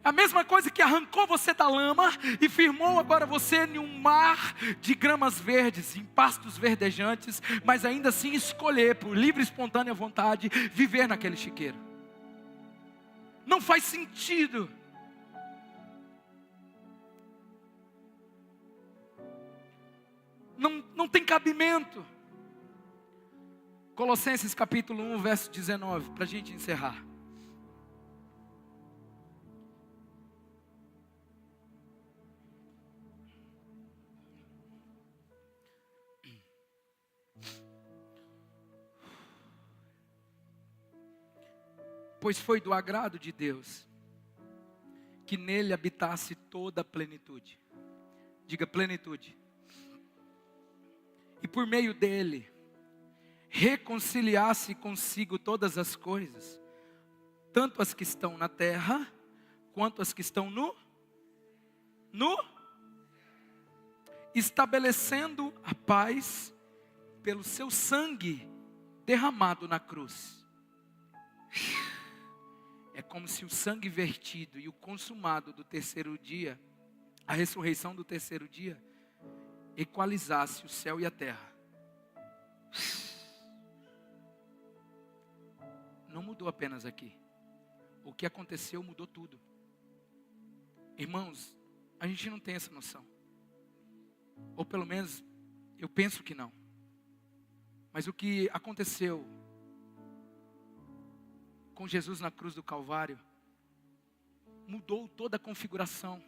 A mesma coisa que arrancou você da lama e firmou agora você em um mar de gramas verdes, em pastos verdejantes, mas ainda assim escolher por livre e espontânea vontade viver naquele chiqueiro. Não faz sentido. Não tem cabimento. Colossenses capítulo 1, verso 19, para a gente encerrar. Pois foi do agrado de Deus que nele habitasse toda a plenitude. Diga plenitude. E por meio dele reconciliasse consigo todas as coisas, tanto as que estão na terra, quanto as que estão no estabelecendo a paz pelo seu sangue derramado na cruz. É como se o sangue vertido e o consumado do terceiro dia, a ressurreição do terceiro dia, equalizasse o céu e a terra. Não mudou apenas aqui. O que aconteceu mudou tudo. Irmãos, a gente não tem essa noção. Ou pelo menos, eu penso que não. Mas o que aconteceu com Jesus na cruz do Calvário mudou toda a configuração.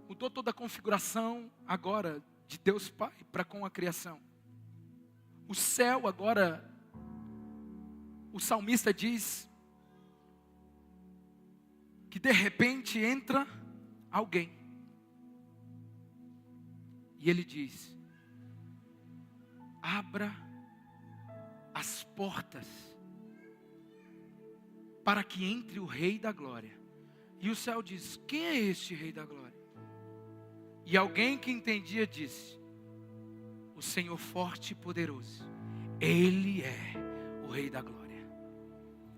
Mudou toda a configuração agora de Deus Pai para com a criação. O céu agora, o salmista diz que de repente entra alguém. E ele diz: abra as portas para que entre o Rei da Glória. E o céu diz: quem é este Rei da Glória? E alguém que entendia disse: o Senhor forte e poderoso, Ele é o Rei da Glória.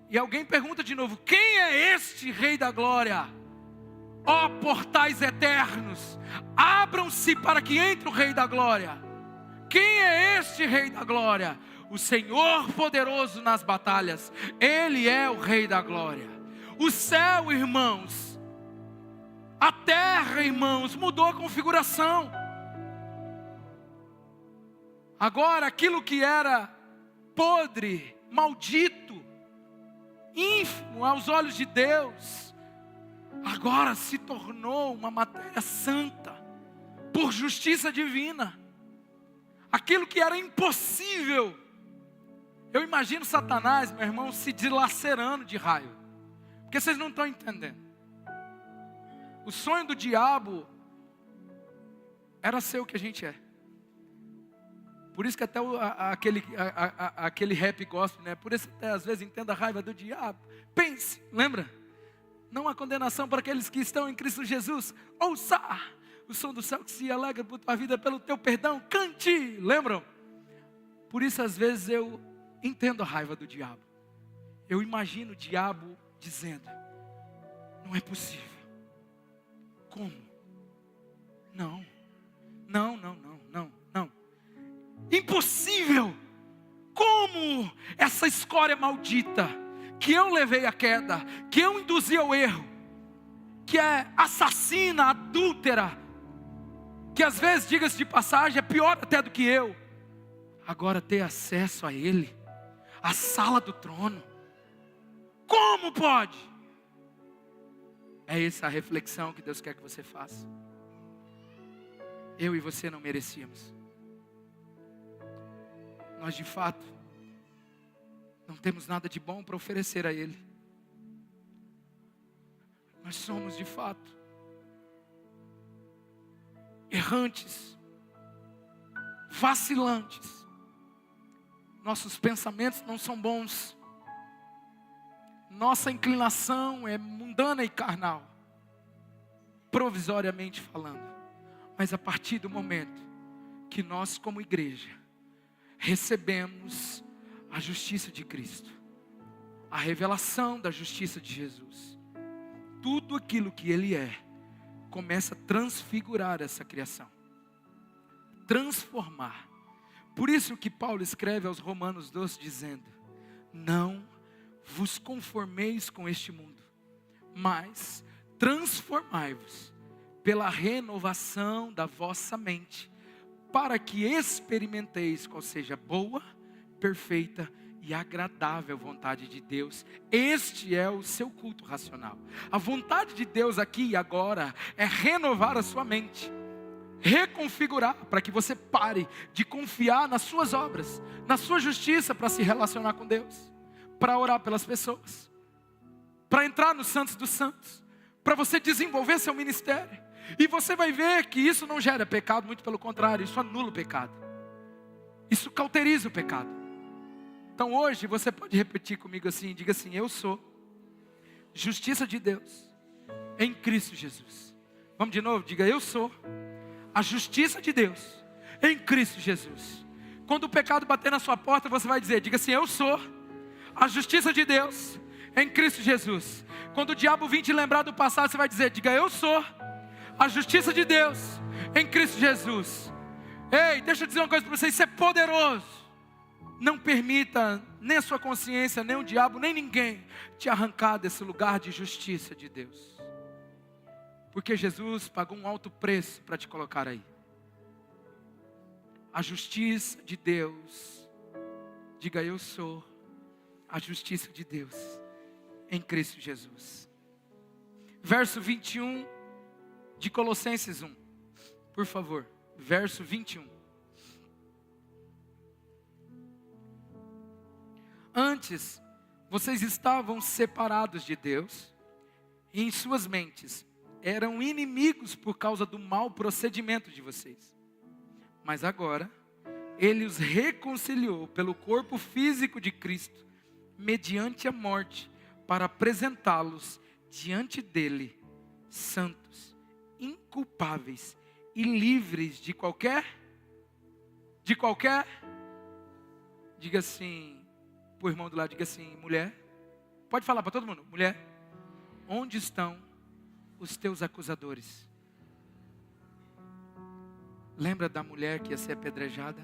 E alguém pergunta de novo: quem é este Rei da Glória? Ó portais eternos, abram-se para que entre o Rei da Glória. Quem é este Rei da Glória? O Senhor poderoso nas batalhas. Ele é o Rei da Glória. O céu, irmãos, a terra, irmãos, mudou a configuração. Agora aquilo que era podre, maldito, ínfimo aos olhos de Deus, agora se tornou uma matéria santa, por justiça divina. Aquilo que era impossível, eu imagino Satanás, meu irmão, se dilacerando de raiva, porque vocês não estão entendendo. O sonho do diabo era ser o que a gente é. Por isso que até aquele rap gospel, né? Por isso até às vezes entenda a raiva do diabo. Pense, lembra? Não há condenação para aqueles que estão em Cristo Jesus. Ouça o som do céu que se alegra por tua vida, pelo teu perdão. Cante, lembram? Por isso às vezes eu entendo a raiva do diabo. Eu imagino o diabo dizendo: não é possível. Como? Não. Impossível. Como essa escória maldita, que eu levei à queda, que eu induzi ao erro, que é assassina, adúltera, que às vezes, diga-se de passagem, é pior até do que eu, agora ter acesso a Ele, a sala do trono. Como pode? É essa a reflexão que Deus quer que você faça. Eu e você não merecíamos. Nós de fato não temos nada de bom para oferecer a Ele. Nós somos de fato errantes, vacilantes. Nossos pensamentos não são bons. Nossa inclinação é mundana e carnal, provisoriamente falando. Mas a partir do momento que nós, como igreja, recebemos a justiça de Cristo, a revelação da justiça de Jesus, tudo aquilo que Ele é, começa a transfigurar essa criação, transformar. Por isso que Paulo escreve aos Romanos 12 dizendo: não vos conformeis com este mundo, mas transformai-vos pela renovação da vossa mente, para que experimenteis qual seja a boa, perfeita e agradável vontade de Deus. Este é o seu culto racional. A vontade de Deus aqui e agora é renovar a sua mente, reconfigurar, para que você pare de confiar nas suas obras, na sua justiça, para se relacionar com Deus, para orar pelas pessoas, para entrar no Santos dos Santos, para você desenvolver seu ministério. E você vai ver que isso não gera pecado, muito pelo contrário, isso anula o pecado, isso cauteriza o pecado. Então hoje você pode repetir comigo assim, diga assim: eu sou justiça de Deus em Cristo Jesus. Vamos de novo, diga: eu sou a justiça de Deus em Cristo Jesus. Quando o pecado bater na sua porta, você vai dizer, diga assim: eu sou a justiça de Deus em Cristo Jesus. Quando o diabo vir te lembrar do passado, você vai dizer, diga: eu sou a justiça de Deus em Cristo Jesus. Ei, deixa eu dizer uma coisa para vocês, isso é poderoso. Não permita nem a sua consciência, nem o diabo, nem ninguém te arrancar desse lugar de justiça de Deus. Porque Jesus pagou um alto preço para te colocar aí. A justiça de Deus. Diga: eu sou a justiça de Deus em Cristo Jesus. Verso 21 de Colossenses 1. Por favor, verso 21. Antes, vocês estavam separados de Deus, e em suas mentes eram inimigos por causa do mau procedimento de vocês. Mas agora, Ele os reconciliou pelo corpo físico de Cristo, mediante a morte, para apresentá-los diante dEle, santos, inculpáveis e livres de qualquer, diga assim, para o irmão do lado, diga assim: mulher, pode falar para todo mundo, mulher, onde estão os teus acusadores? Lembra da mulher que ia ser apedrejada?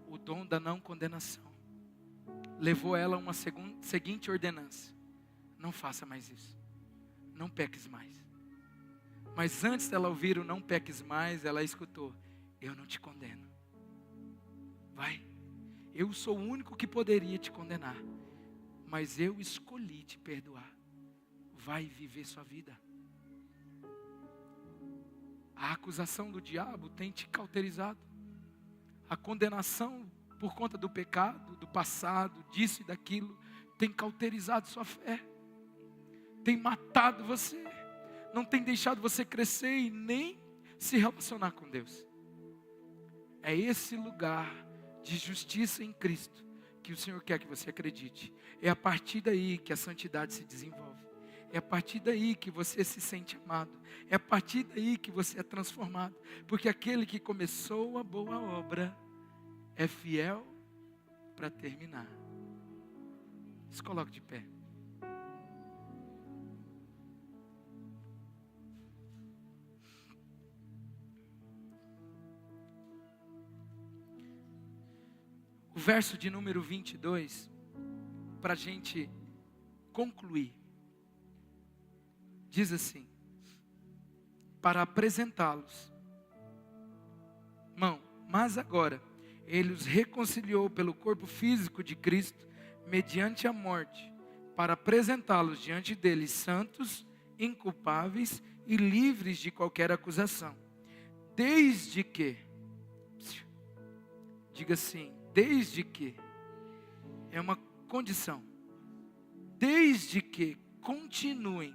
O dom da não condenação levou ela a uma seguinte ordenança: não faça mais isso, não peques mais. Mas antes dela ouvir o não peques mais, ela escutou: eu não te condeno. Vai, eu sou o único que poderia te condenar, mas eu escolhi te perdoar. Vai viver sua vida. A acusação do diabo tem te cauterizado. A condenação por conta do pecado, do passado, disso e daquilo, tem cauterizado sua fé. Tem matado você. Não tem deixado você crescer e nem se relacionar com Deus. É esse lugar de justiça em Cristo que o Senhor quer que você acredite. É a partir daí que a santidade se desenvolve. É a partir daí que você se sente amado. É a partir daí que você é transformado. Porque aquele que começou a boa obra é fiel para terminar. Se coloque de pé. O verso de número 22, para a gente concluir, diz assim: para apresentá-los, mas agora ele os reconciliou pelo corpo físico de Cristo, mediante a morte, para apresentá-los diante dele santos, inculpáveis e livres de qualquer acusação. Desde que, diga assim, desde que, é uma condição, desde que continuem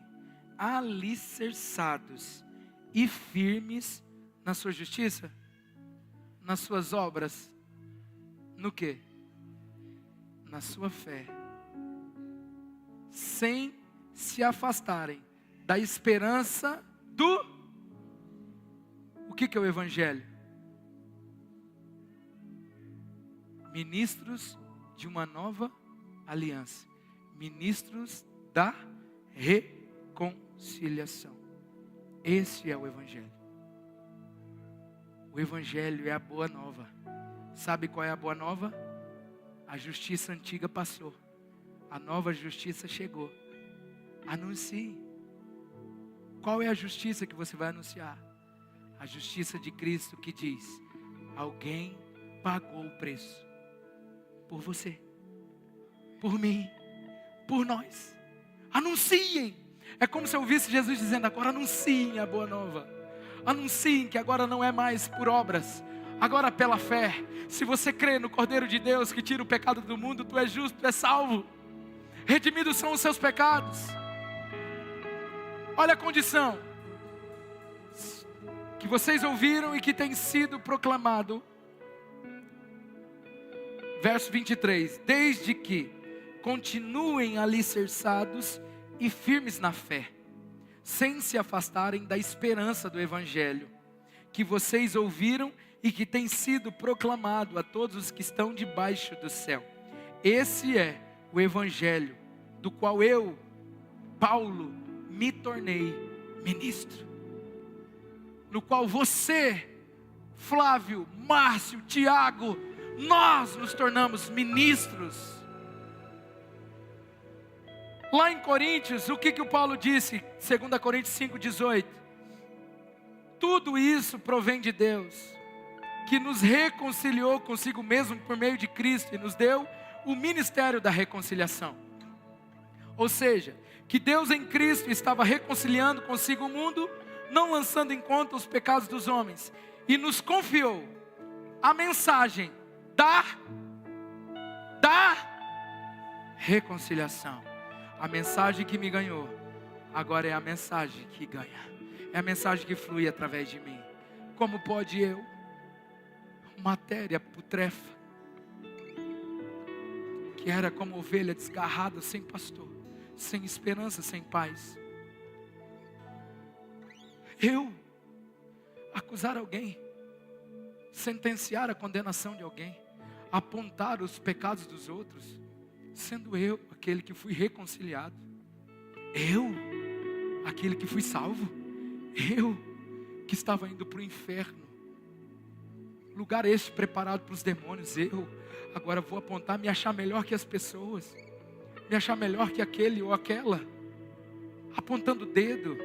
alicerçados e firmes na sua justiça, nas suas obras, no quê? Na sua fé, sem se afastarem da esperança do... O que é o Evangelho? Ministros de uma nova aliança, ministros da reconciliação. Esse é o Evangelho. O Evangelho é a boa nova. Sabe qual é a boa nova? A justiça antiga passou, a nova justiça chegou. Anuncie. Qual é a justiça que você vai anunciar? A justiça de Cristo que diz: alguém pagou o preço por você, por mim, por nós. Anunciem. É como se eu ouvisse Jesus dizendo agora: anunciem a boa nova. Anunciem que agora não é mais por obras, agora pela fé. Se você crê no Cordeiro de Deus que tira o pecado do mundo, tu és justo, tu és salvo. Redimidos são os seus pecados. Olha a condição que vocês ouviram e que tem sido proclamado. Verso 23. Desde que continuem alicerçados e firmes na fé, sem se afastarem da esperança do Evangelho, que vocês ouviram e que tem sido proclamado a todos os que estão debaixo do céu. Esse é o Evangelho do qual eu, Paulo, me tornei ministro. No qual você, Flávio, Márcio, Tiago, nós nos tornamos ministros. Lá em Coríntios, o que o Paulo disse? 2 Coríntios 5,18. Tudo isso provém de Deus, que nos reconciliou consigo mesmo por meio de Cristo e nos deu o ministério da reconciliação. Ou seja, que Deus em Cristo estava reconciliando consigo o mundo, não lançando em conta os pecados dos homens, e nos confiou a mensagem da reconciliação. A mensagem que me ganhou, agora é a mensagem que ganha. É a mensagem que flui através de mim. Como pode eu, matéria putrefa, que era como ovelha desgarrada, sem pastor, sem esperança, sem paz, eu acusar alguém, sentenciar a condenação de alguém, apontar os pecados dos outros, sendo eu aquele que fui reconciliado, eu aquele que fui salvo, eu que estava indo para o inferno, lugar este preparado para os demônios, eu agora vou apontar, me achar melhor que as pessoas, me achar melhor que aquele ou aquela, apontando o dedo,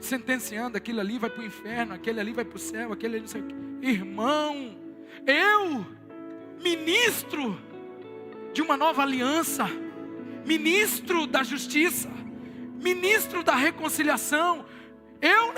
sentenciando, aquele ali vai para o inferno, aquele ali vai para o céu, aquele ali não sei o quê. Irmão, eu, ministro de uma nova aliança, ministro da justiça, ministro da reconciliação, eu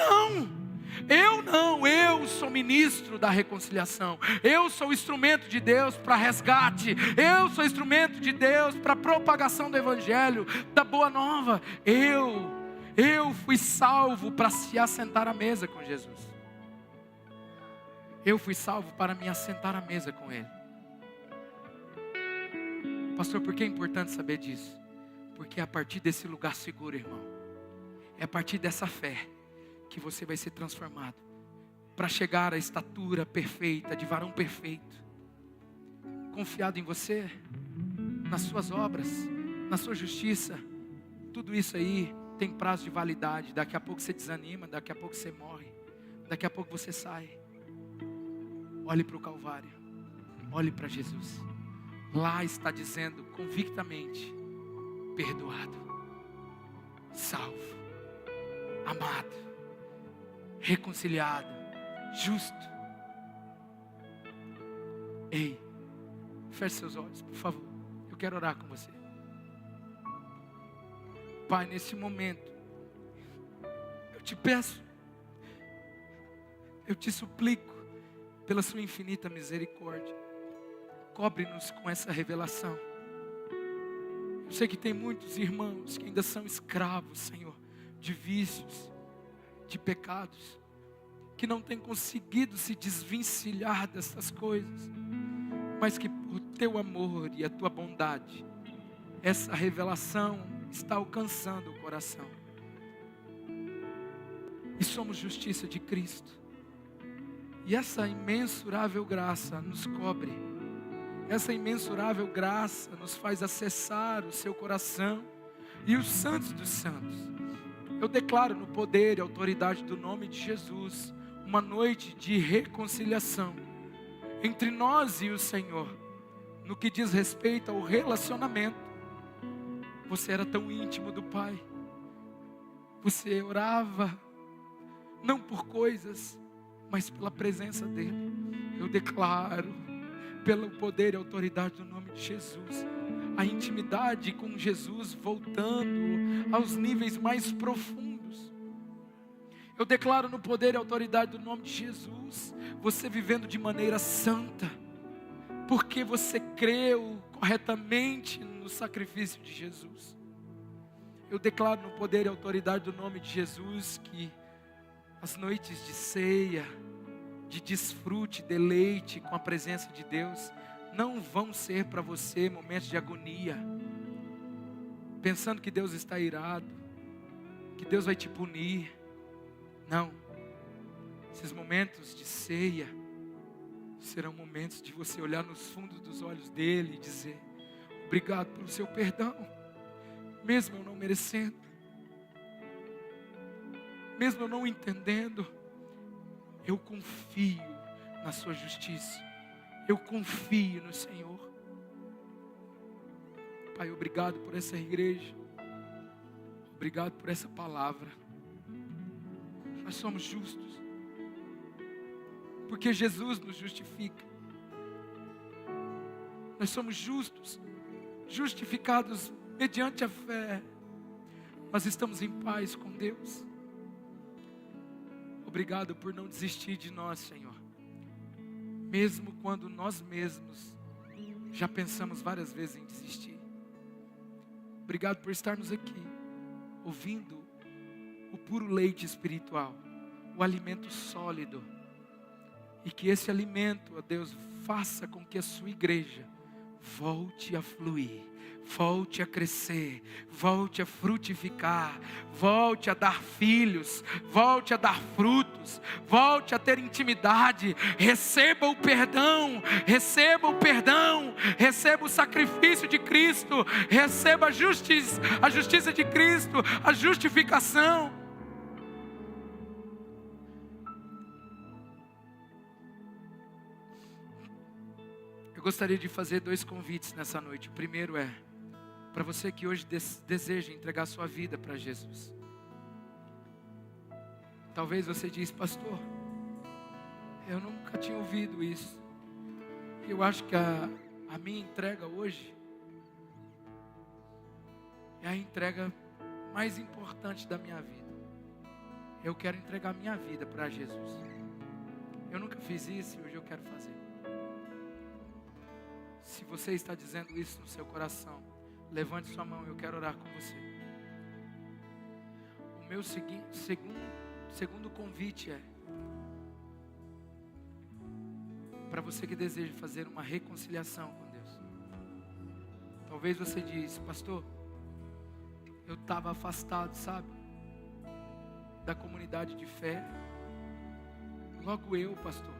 sou ministro da reconciliação, eu sou instrumento de Deus para resgate, eu sou instrumento de Deus para propagação do Evangelho, da boa nova, eu fui salvo para se assentar à mesa com Jesus. Eu fui salvo para me assentar à mesa com Ele. Pastor, por que é importante saber disso? Porque é a partir desse lugar seguro, irmão, é a partir dessa fé que você vai ser transformado para chegar à estatura perfeita, de varão perfeito. Confiado em você, nas suas obras, na sua justiça, tudo isso aí tem prazo de validade. Daqui a pouco você desanima, daqui a pouco você morre, daqui a pouco você sai. Olhe para o Calvário, olhe para Jesus. Lá está dizendo convictamente: perdoado, salvo, amado, reconciliado, justo. Ei, feche seus olhos, por favor. Eu quero orar com você. Pai, nesse momento, eu te peço, eu te suplico, pela sua infinita misericórdia, cobre-nos com essa revelação. Eu sei que tem muitos irmãos que ainda são escravos, Senhor, de vícios, de pecados, que não têm conseguido se desvencilhar dessas coisas, mas que por teu amor e a tua bondade, essa revelação está alcançando o coração. E somos justiça de Cristo. E essa imensurável graça nos cobre. Essa imensurável graça nos faz acessar o seu coração e os santos dos santos. Eu declaro no poder e autoridade do nome de Jesus, uma noite de reconciliação entre nós e o Senhor. No que diz respeito ao relacionamento, você era tão íntimo do Pai. Você orava, não por coisas, mas pela presença dEle. Eu declaro, pelo poder e autoridade do nome de Jesus, a intimidade com Jesus voltando aos níveis mais profundos. Eu declaro no poder e autoridade do nome de Jesus, você vivendo de maneira santa, porque você creu corretamente no sacrifício de Jesus. Eu declaro no poder e autoridade do nome de Jesus que as noites de ceia, de desfrute, deleite com a presença de Deus, não vão ser para você momentos de agonia, pensando que Deus está irado, que Deus vai te punir. Não, esses momentos de ceia serão momentos de você olhar nos fundos dos olhos dele e dizer: obrigado pelo seu perdão, mesmo eu não merecendo, mesmo eu não entendendo, eu confio na sua justiça, eu confio no Senhor. Pai, obrigado por essa igreja, obrigado por essa palavra. Nós somos justos, porque Jesus nos justifica. Nós somos justos, justificados mediante a fé. Nós estamos em paz com Deus. Obrigado por não desistir de nós, Senhor, mesmo quando nós mesmos já pensamos várias vezes em desistir. Obrigado por estarmos aqui, ouvindo o puro leite espiritual, o alimento sólido, e que esse alimento, ó Deus, faça com que a sua igreja volte a fluir, volte a crescer, volte a frutificar, volte a dar filhos, volte a dar frutos, volte a ter intimidade. Receba o perdão, receba o perdão, receba o sacrifício de Cristo, receba a justiça de Cristo, a justificação. Eu gostaria de fazer 2 convites nessa noite. O primeiro é para você que hoje deseja entregar sua vida para Jesus. Talvez você diz: pastor, eu nunca tinha ouvido isso. Eu acho que a minha entrega hoje é a entrega mais importante da minha vida. Eu quero entregar minha vida para Jesus. Eu nunca fiz isso e hoje eu quero fazer. Se você está dizendo isso no seu coração, levante sua mão, eu quero orar com você. O meu segundo convite é: Para você que deseja fazer uma reconciliação com Deus. Talvez você diz: pastor, eu estava afastado, sabe, da comunidade de fé. Logo eu, pastor,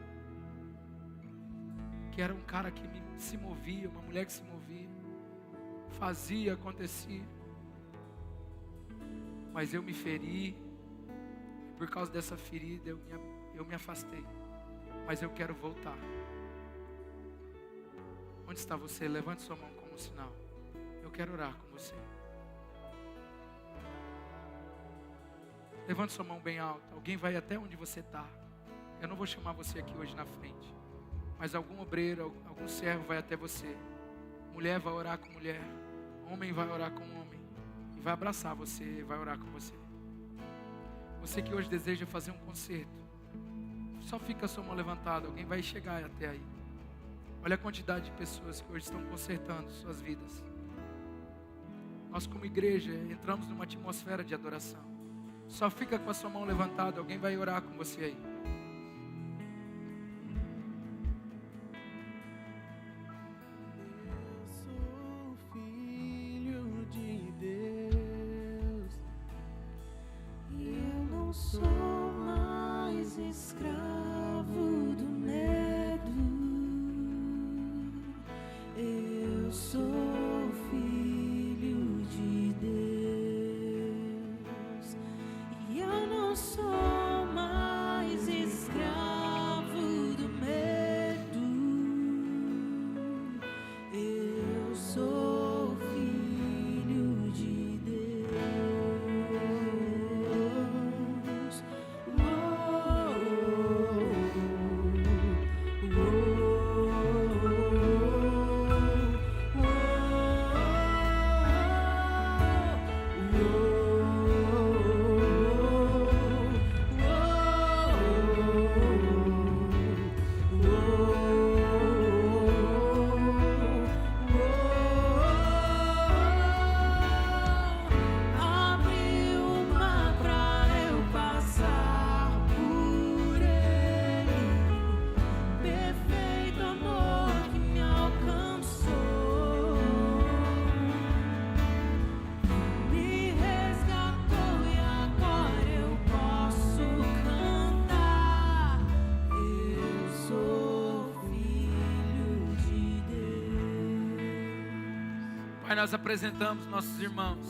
que era um cara que se movia, uma mulher que se movia, fazia, acontecia, mas eu me feri, e por causa dessa ferida eu me afastei, mas eu quero voltar. Onde está você? Levante sua mão como um sinal. Eu quero orar com você. Levante sua mão bem alta. Alguém vai até onde você está. Eu não vou chamar você aqui hoje na frente, mas algum obreiro, algum servo vai até você. Mulher vai orar com mulher, homem vai orar com homem, e vai abraçar você, vai orar com você. Você que hoje deseja fazer um concerto, só fica a sua mão levantada, alguém vai chegar até aí. Olha a quantidade de pessoas que hoje estão consertando suas vidas. Nós como igreja entramos numa atmosfera de adoração. Só fica com a sua mão levantada, alguém vai orar com você aí. Sou mais escravo do medo. Eu sou filho de Deus. E eu não sou mais escravo do medo. Eu sou filho de Deus. Pai, nós apresentamos nossos irmãos.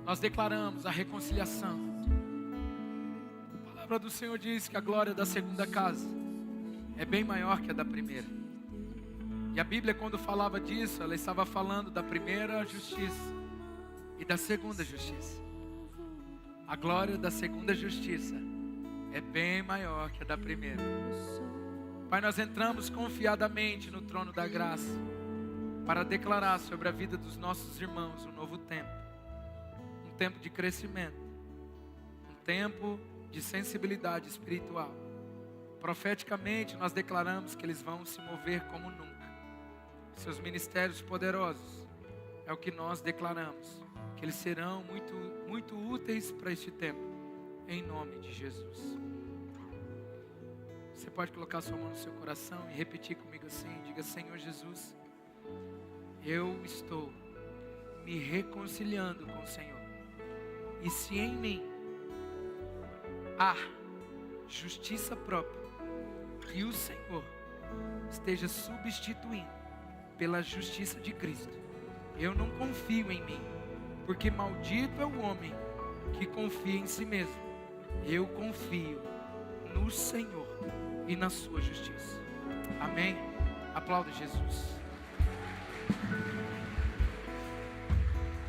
Nós declaramos a reconciliação. A palavra do Senhor diz que a glória da segunda casa é bem maior que a da primeira. E a Bíblia, quando falava disso, ela estava falando da primeira justiça e da segunda justiça. A glória da segunda justiça é bem maior que a da primeira. Pai, nós entramos confiadamente no trono da graça para declarar sobre a vida dos nossos irmãos um novo tempo. Um tempo de crescimento. Um tempo de sensibilidade espiritual. Profeticamente nós declaramos que eles vão se mover como nunca. Seus ministérios poderosos é o que nós declaramos. Que eles serão muito, muito úteis para este tempo. Em nome de Jesus. Você pode colocar sua mão no seu coração e repetir comigo assim. Diga: Senhor Jesus, eu estou me reconciliando com o Senhor. E se em mim há justiça própria, que o Senhor esteja substituindo pela justiça de Cristo. Eu não confio em mim, porque maldito é o homem que confia em si mesmo. Eu confio no Senhor e na sua justiça. Amém? Aplauda Jesus.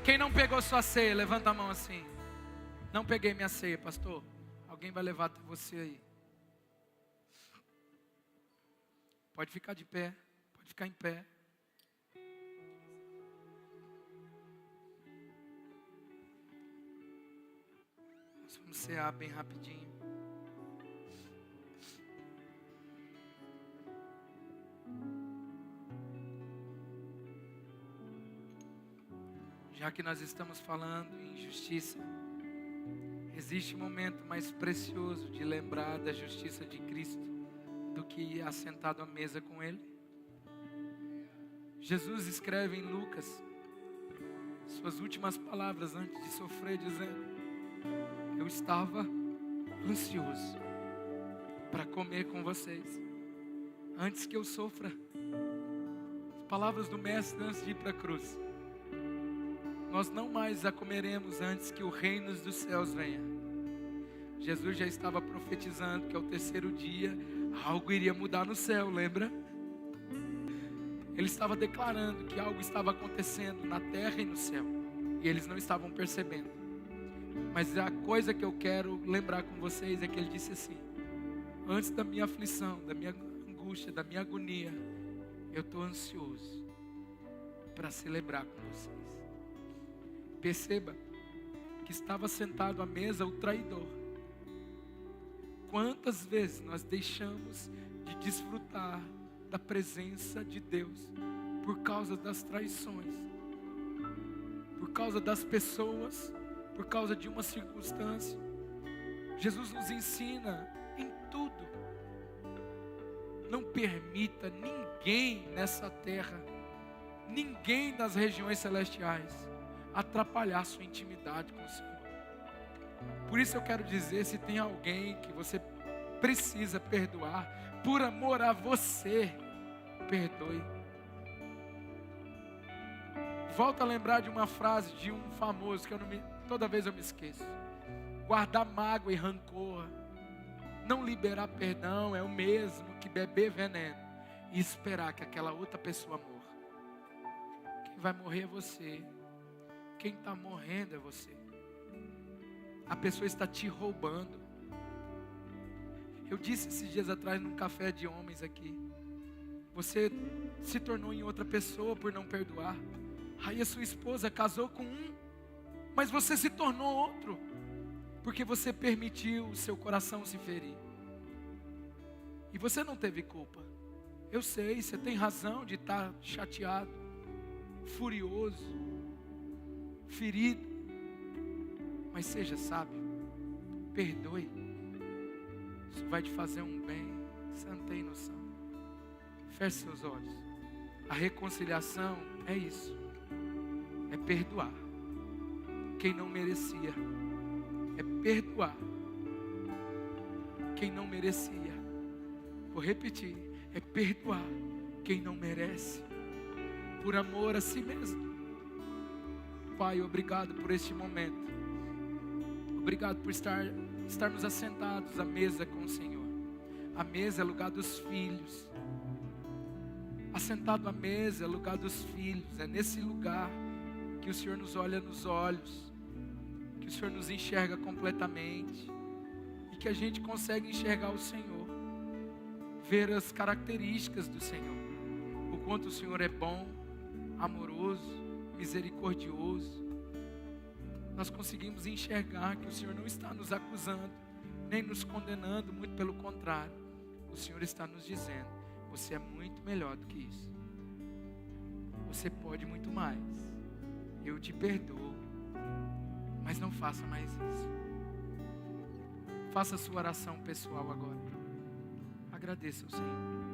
Quem não pegou sua ceia, levanta a mão assim. Não peguei minha ceia, pastor. Alguém vai levar até você aí. Pode ficar de pé, pode ficar em pé. Nós vamos cear bem rapidinho. Já que nós estamos falando em justiça, existe um momento mais precioso de lembrar da justiça de Cristo do que assentado à mesa com Ele. Jesus escreve em Lucas suas últimas palavras antes de sofrer, dizendo: eu estava ansioso para comer com vocês antes que eu sofra. As palavras do Mestre antes de ir para a cruz: nós não mais a comeremos antes que o reino dos céus venha. Jesus já estava profetizando que ao terceiro dia algo iria mudar no céu, lembra? Ele estava declarando que algo estava acontecendo na terra e no céu, e eles não estavam percebendo. Mas a coisa que eu quero lembrar com vocês é que ele disse assim: antes da minha aflição, da minha angústia, da minha agonia, eu estou ansioso para celebrar com vocês. Perceba que estava sentado à mesa o traidor. Quantas vezes nós deixamos de desfrutar da presença de Deus por causa das traições, por causa das pessoas, por causa de uma circunstância? Jesus nos ensina em tudo: não permita ninguém nessa terra, ninguém nas regiões celestiais, atrapalhar sua intimidade com o Senhor. Por isso eu quero dizer, se tem alguém que você precisa perdoar, por amor a você, perdoe. Volto a lembrar de uma frase de um famoso que toda vez eu me esqueço: guardar mágoa e rancor, não liberar perdão, é o mesmo que beber veneno e esperar que aquela outra pessoa morra. Quem vai morrer é você. Quem está morrendo é você. A pessoa está te roubando. Eu disse esses dias atrás num café de homens aqui: você se tornou em outra pessoa por não perdoar. Aí a sua esposa casou com um, mas você se tornou outro, porque você permitiu o seu coração se ferir. E você não teve culpa. Eu sei, você tem razão de estar chateado, furioso, ferido. Mas seja sábio, perdoe. Isso vai te fazer um bem, você não tem noção. Feche seus olhos. A reconciliação é isso, é perdoar quem não merecia, é perdoar quem não merecia. Vou repetir: é perdoar quem não merece, por amor a si mesmo. Pai, obrigado por este momento. Obrigado por estarmos assentados à mesa com o Senhor. A mesa é lugar dos filhos. Assentado à mesa é lugar dos filhos. É nesse lugar que o Senhor nos olha nos olhos, que o Senhor nos enxerga completamente, e que a gente consegue enxergar o Senhor, ver as características do Senhor, o quanto o Senhor é bom, amoroso, misericordioso. Nós conseguimos enxergar que o Senhor não está nos acusando, nem nos condenando, muito pelo contrário. O Senhor está nos dizendo: você é muito melhor do que isso. Você pode muito mais. Eu te perdoo, mas não faça mais isso. Faça a sua oração pessoal agora. Agradeça ao Senhor.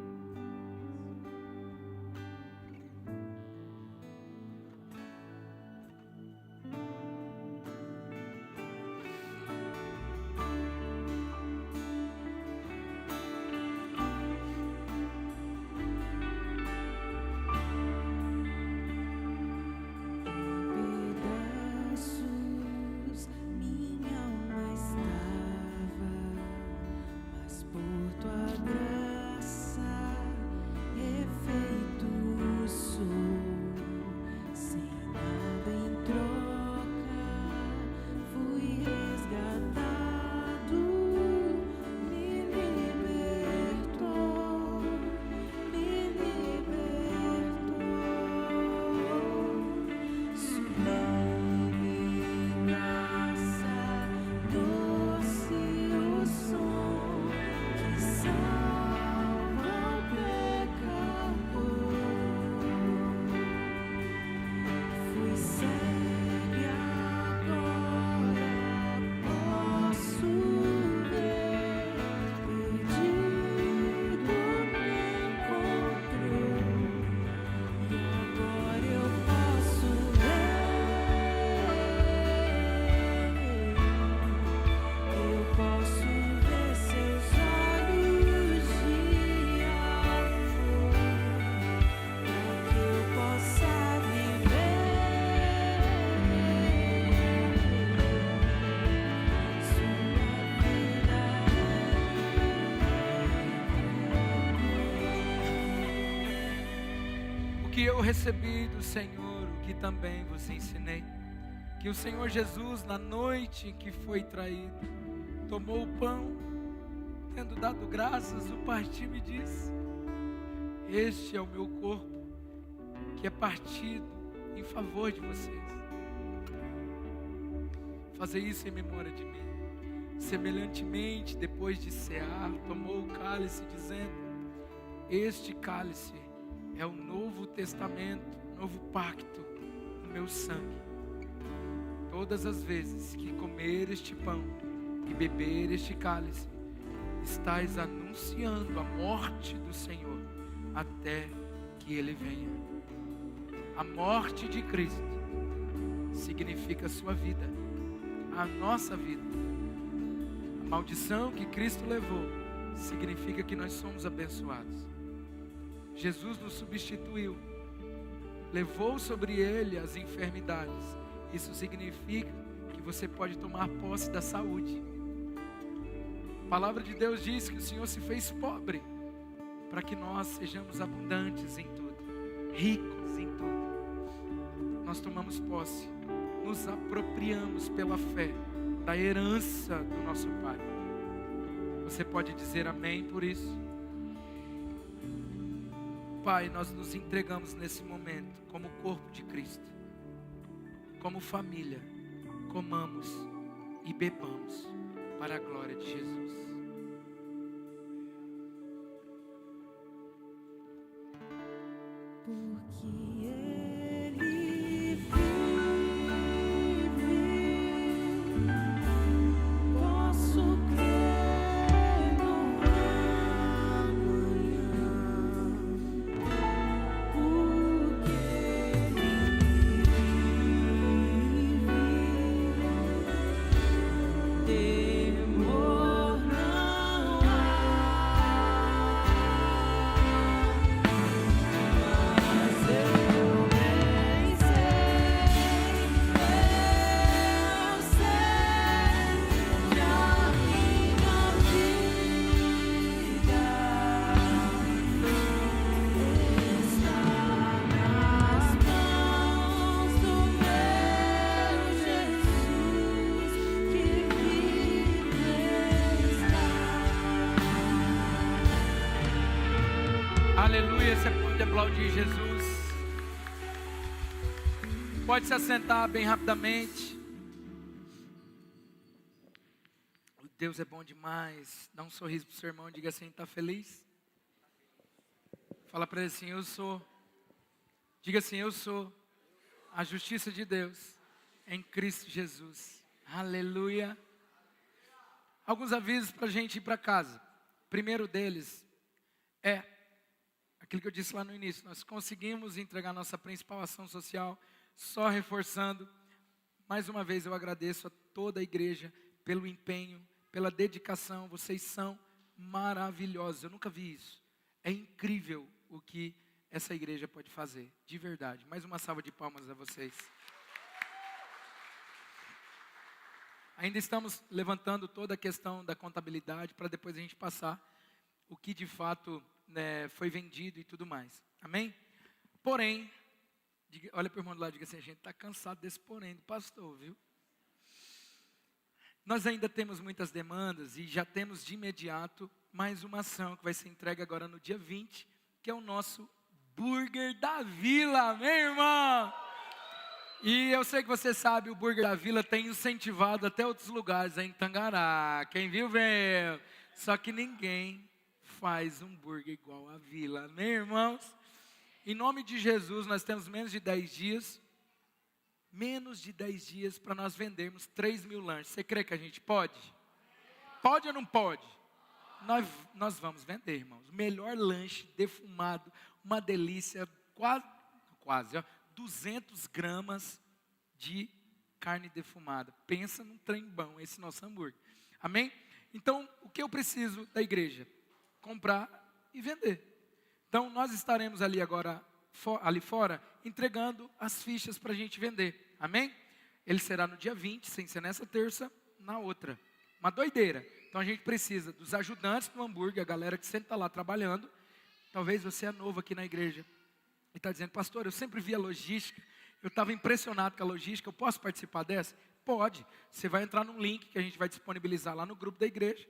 Pedaços minha alma estava, mas por tua graça que eu recebi do Senhor, o que também vos ensinei, que o Senhor Jesus, na noite em que foi traído, tomou o pão, tendo dado graças, o partiu e disse: este é o meu corpo, que é partido em favor de vocês. Fazer isso em memória de mim. Semelhantemente, depois de cear, tomou o cálice, dizendo: este cálice é o novo testamento, novo pacto no meu sangue. Todas as vezes que comer este pão e beber este cálice, estais anunciando a morte do Senhor até que Ele venha. A morte de Cristo significa a sua vida, a nossa vida. A maldição que Cristo levou significa que nós somos abençoados. Jesus nos substituiu, levou sobre Ele as enfermidades. Isso significa que você pode tomar posse da saúde. A palavra de Deus diz que o Senhor se fez pobre para que nós sejamos abundantes em tudo, ricos em tudo. Nós tomamos posse, nos apropriamos pela fé da herança do nosso Pai. Você pode dizer amém por isso? Pai, nós nos entregamos nesse momento como corpo de Cristo, como família. Comamos e bebamos para a glória de Jesus. Porque Ele vive, posso crer no amanhã. Porque Ele vive, temor não há. Mas eu bem sei, que a minha vida está nas mãos do meu Jesus, que vive está. Aleluia, você pode aplaudir Jesus. Pode se assentar bem rapidamente. Deus é bom demais. Dá um sorriso pro seu irmão e diga assim: está feliz? Fala para ele assim: eu sou. Diga assim: eu sou a justiça de Deus em Cristo Jesus. Aleluia. Alguns avisos para a gente ir para casa. Primeiro deles é aquilo que eu disse lá no início. Nós conseguimos entregar nossa principal ação social, só reforçando. Mais uma vez eu agradeço a toda a igreja pelo empenho, pela dedicação. Vocês são maravilhosos. Eu nunca vi isso. É incrível o que essa igreja pode fazer, de verdade. Mais uma salva de palmas a vocês. Ainda estamos levantando toda a questão da contabilidade para depois a gente passar o que de fato, né, foi vendido e tudo mais. Amém? Porém, olha para o irmão do lado e diga assim: a gente está cansado desse porém do pastor, viu? Nós ainda temos muitas demandas e já temos de imediato mais uma ação que vai ser entregue agora no dia 20, que é o nosso Burger da Vila, amém, irmão? E eu sei que você sabe, o Burger da Vila tem incentivado até outros lugares, em Tangará. Quem viu, veio. Só que ninguém faz um burger igual a Vila, amém, irmãos? Em nome de Jesus, nós temos menos de 10 dias para nós vendermos 3.000 lanches. Você crê que a gente pode? Pode ou não pode? Nós vamos vender, irmãos. Melhor lanche defumado, uma delícia, quase, ó, 200 gramas de carne defumada. Pensa num trem bom esse nosso hambúrguer. Amém? Então, o que eu preciso da igreja? Comprar e vender. Então, nós estaremos ali agora, ali fora, entregando as fichas para a gente vender. Amém? Ele será no dia 20, sem ser nessa terça, na outra. Uma doideira. Então, a gente precisa dos ajudantes do hambúrguer, a galera que sempre está lá trabalhando. Talvez você é novo aqui na igreja. e está dizendo, pastor, eu sempre vi a logística, eu estava impressionado com a logística, eu posso participar dessa? Pode, você vai entrar num link que a gente vai disponibilizar lá no grupo da igreja,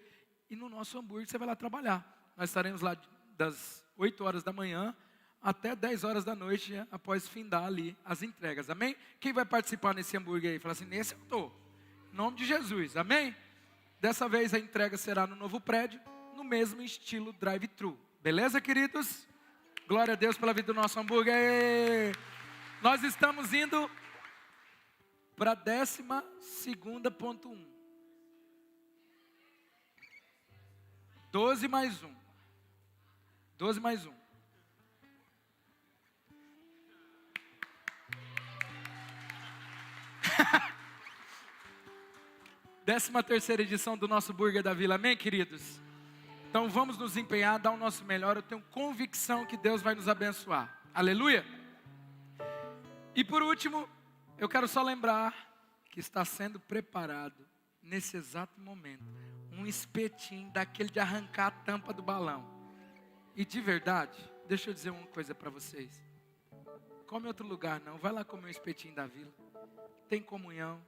e no nosso hambúrguer você vai lá trabalhar. Nós estaremos lá das 8 horas da manhã até 10 horas da noite, após findar ali as entregas, amém? Quem vai participar nesse hambúrguer aí? Fala assim, nesse eu estou, em nome de Jesus, amém? Dessa vez a entrega será no novo prédio, no mesmo estilo drive-thru, beleza, queridos? Glória a Deus pela vida do nosso hambúrguer. Nós estamos indo para a 12.1. 12 mais 1. 12 mais 1. Décima terceira edição do nosso Burger da Vila, amém, queridos? Então vamos nos empenhar, dar o nosso melhor. Eu tenho convicção que Deus vai nos abençoar. Aleluia! E por último, eu quero só lembrar que está sendo preparado, nesse exato momento, um espetinho daquele de arrancar a tampa do balão. E de verdade, deixa eu dizer uma coisa para vocês. Come em outro lugar não, vai lá comer um espetinho da Vila. Tem comunhão.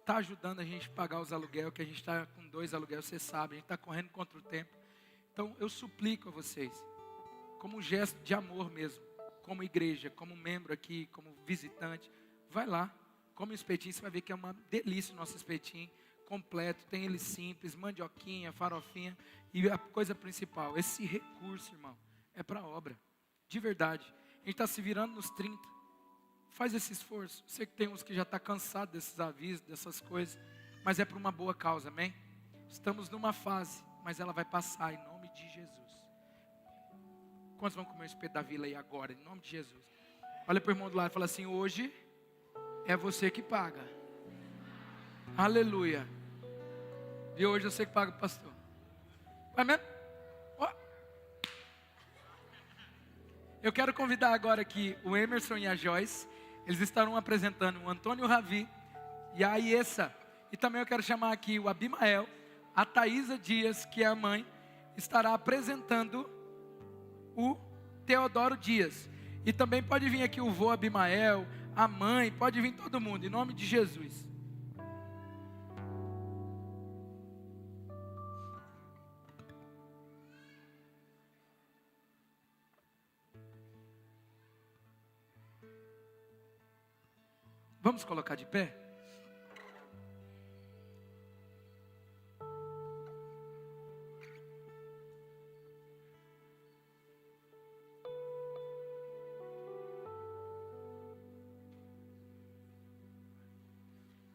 Está ajudando a gente a pagar os aluguel, que a gente está com 2 aluguéis, você sabe, a gente está correndo contra o tempo. Então eu suplico a vocês, como um gesto de amor mesmo, como igreja, como membro aqui, como visitante, vai lá, come um espetinho, você vai ver que é uma delícia o nosso espetinho, completo, tem ele simples, mandioquinha, farofinha, e a coisa principal, esse recurso, irmão, é para a obra, de verdade. A gente está se virando nos 30. Faz esse esforço. Sei que tem uns que já estão cansados desses avisos, dessas coisas. Mas é por uma boa causa, amém? Estamos numa fase, mas ela vai passar em nome de Jesus. Quantos vão comer o espeto da Vila aí agora, em nome de Jesus? Olha para o irmão do lado e fala assim, hoje é você que paga. Aleluia. E hoje eu sei que paga, pastor. Vai mesmo? Oh. Eu quero convidar agora aqui o Emerson e a Joyce. Eles estarão apresentando o Antônio Ravi e a Aiessa. E também eu quero chamar aqui o Abimael, a Thaisa Dias, que é a mãe, estará apresentando o Teodoro Dias. E também pode vir aqui o vô Abimael, a mãe, pode vir todo mundo, em nome de Jesus. Vamos colocar de pé?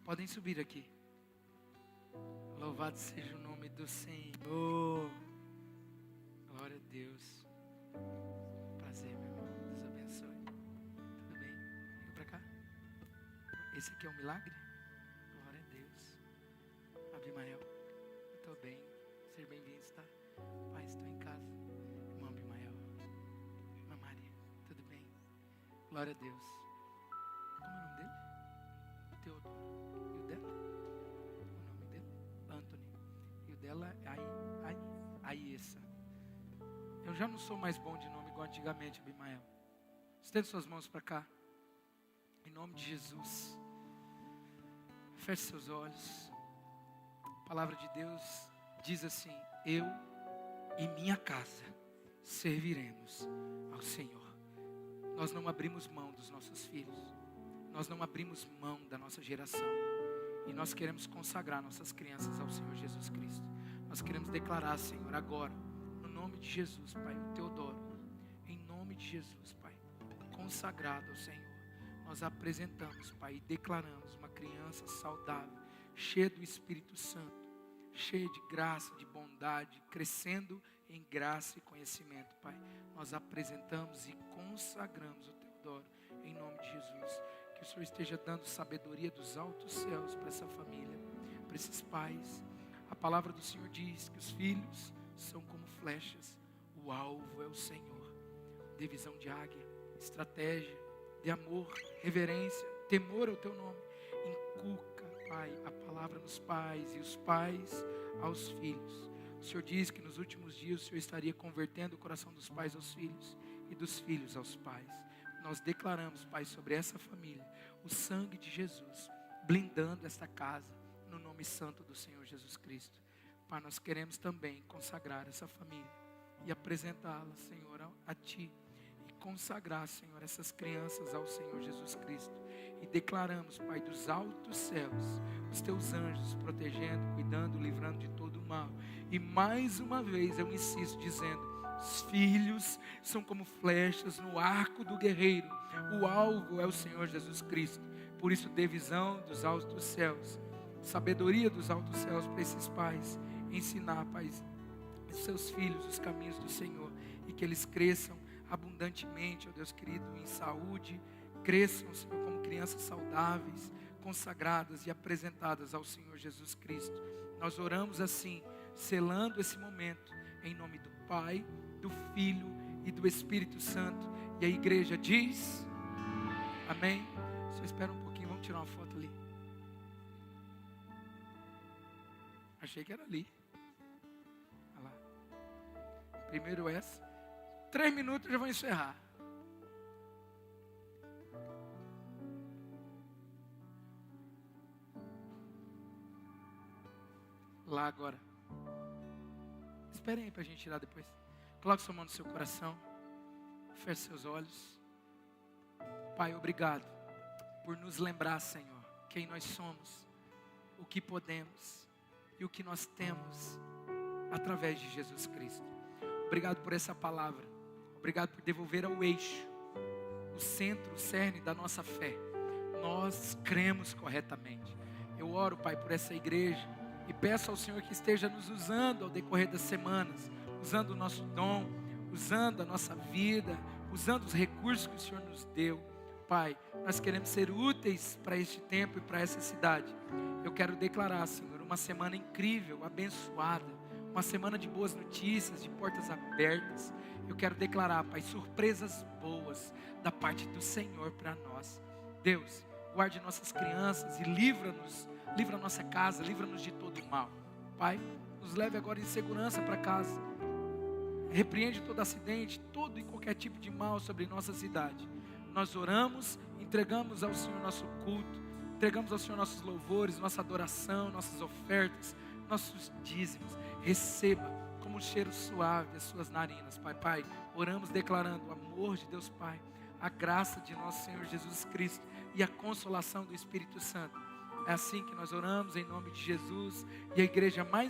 Podem subir aqui. Louvado seja o nome do Senhor. Glória a Deus. Prazer, meu irmão. Deus abençoe. Tudo bem? Vem pra cá. Esse aqui é um milagre? Glória a Deus. Abimael, estou bem. Seja bem-vindo, tá? Pai, estou em casa. Irmão Abimael. Irmã Maria, tudo bem? Glória a Deus. Como é o nome dele? Teodoro. E o dela? O nome dele? Anthony. E o dela é Aiessa. Eu já não sou mais bom de nome igual antigamente, Abimael. Estende suas mãos para cá. Em nome de Jesus. Feche seus olhos. A palavra de Deus diz assim: eu e minha casa serviremos ao Senhor. Nós não abrimos mão dos nossos filhos. Nós não abrimos mão da nossa geração. E nós queremos consagrar nossas crianças ao Senhor Jesus Cristo. Nós queremos declarar, Senhor, agora, no nome de Jesus, Pai, o Teodoro, em nome de Jesus, Pai, consagrado ao Senhor. Nós apresentamos, Pai, e declaramos uma criança saudável, cheia do Espírito Santo, cheia de graça, de bondade, crescendo em graça e conhecimento, Pai. Nós apresentamos e consagramos o Teodoro, em nome de Jesus. Que o Senhor esteja dando sabedoria dos altos céus para essa família, para esses pais. A palavra do Senhor diz que os filhos são como flechas, o alvo é o Senhor. Dê visão de águia, estratégia, de amor, reverência, temor ao teu nome. Inculca, Pai, a palavra nos pais e os pais aos filhos. O Senhor diz que nos últimos dias o Senhor estaria convertendo o coração dos pais aos filhos e dos filhos aos pais. Nós declaramos, Pai, sobre essa família, o sangue de Jesus, blindando esta casa, no nome santo do Senhor Jesus Cristo. Pai, nós queremos também consagrar essa família e apresentá-la, Senhor, a Ti. E consagrar, Senhor, essas crianças ao Senhor Jesus Cristo. E declaramos, Pai, dos altos céus, os Teus anjos protegendo, cuidando, livrando de todo o mal. E mais uma vez eu insisto dizendo, os filhos são como flechas no arco do guerreiro. O alvo é o Senhor Jesus Cristo. Por isso dê visão dos altos céus, sabedoria dos altos céus para esses pais. Ensinar, Pai, os seus filhos os caminhos do Senhor. E que eles cresçam abundantemente, ó Deus querido, em saúde. Cresçam, Senhor, como crianças saudáveis, consagradas e apresentadas ao Senhor Jesus Cristo. Nós oramos assim, selando esse momento, em nome do Pai, do Filho e do Espírito Santo. E a igreja diz, amém. Só espera um pouquinho, vamos tirar uma foto ali. Achei que era ali. Olha lá. Primeiro essa. 3 minutos eu já vou encerrar. Lá agora. Esperem aí para a gente tirar depois. Coloque sua mão no seu coração. Feche seus olhos. Pai, obrigado por nos lembrar, Senhor, quem nós somos, o que podemos e o que nós temos através de Jesus Cristo. Obrigado por essa palavra. Obrigado por devolver ao eixo, o centro, o cerne da nossa fé. Nós cremos corretamente. Eu oro, Pai, por essa igreja e peço ao Senhor que esteja nos usando ao decorrer das semanas, usando o nosso dom, usando a nossa vida, usando os recursos que o Senhor nos deu. Pai, nós queremos ser úteis para este tempo e para essa cidade. Eu quero declarar, Senhor, uma semana incrível, abençoada, uma semana de boas notícias, de portas abertas. Eu quero declarar, Pai, surpresas boas da parte do Senhor para nós. Deus, guarde nossas crianças e livra-nos, livra a nossa casa, livra-nos de todo o mal. Pai, nos leve agora em segurança para casa. Repreende todo acidente, todo e qualquer tipo de mal sobre nossa cidade. Nós oramos, entregamos ao Senhor nosso culto, entregamos ao Senhor nossos louvores, nossa adoração, nossas ofertas, nossos dízimos. Receba como um cheiro suave as suas narinas, Pai. Pai, oramos declarando o amor de Deus Pai, a graça de nosso Senhor Jesus Cristo e a consolação do Espírito Santo. É assim que nós oramos em nome de Jesus, e a igreja mais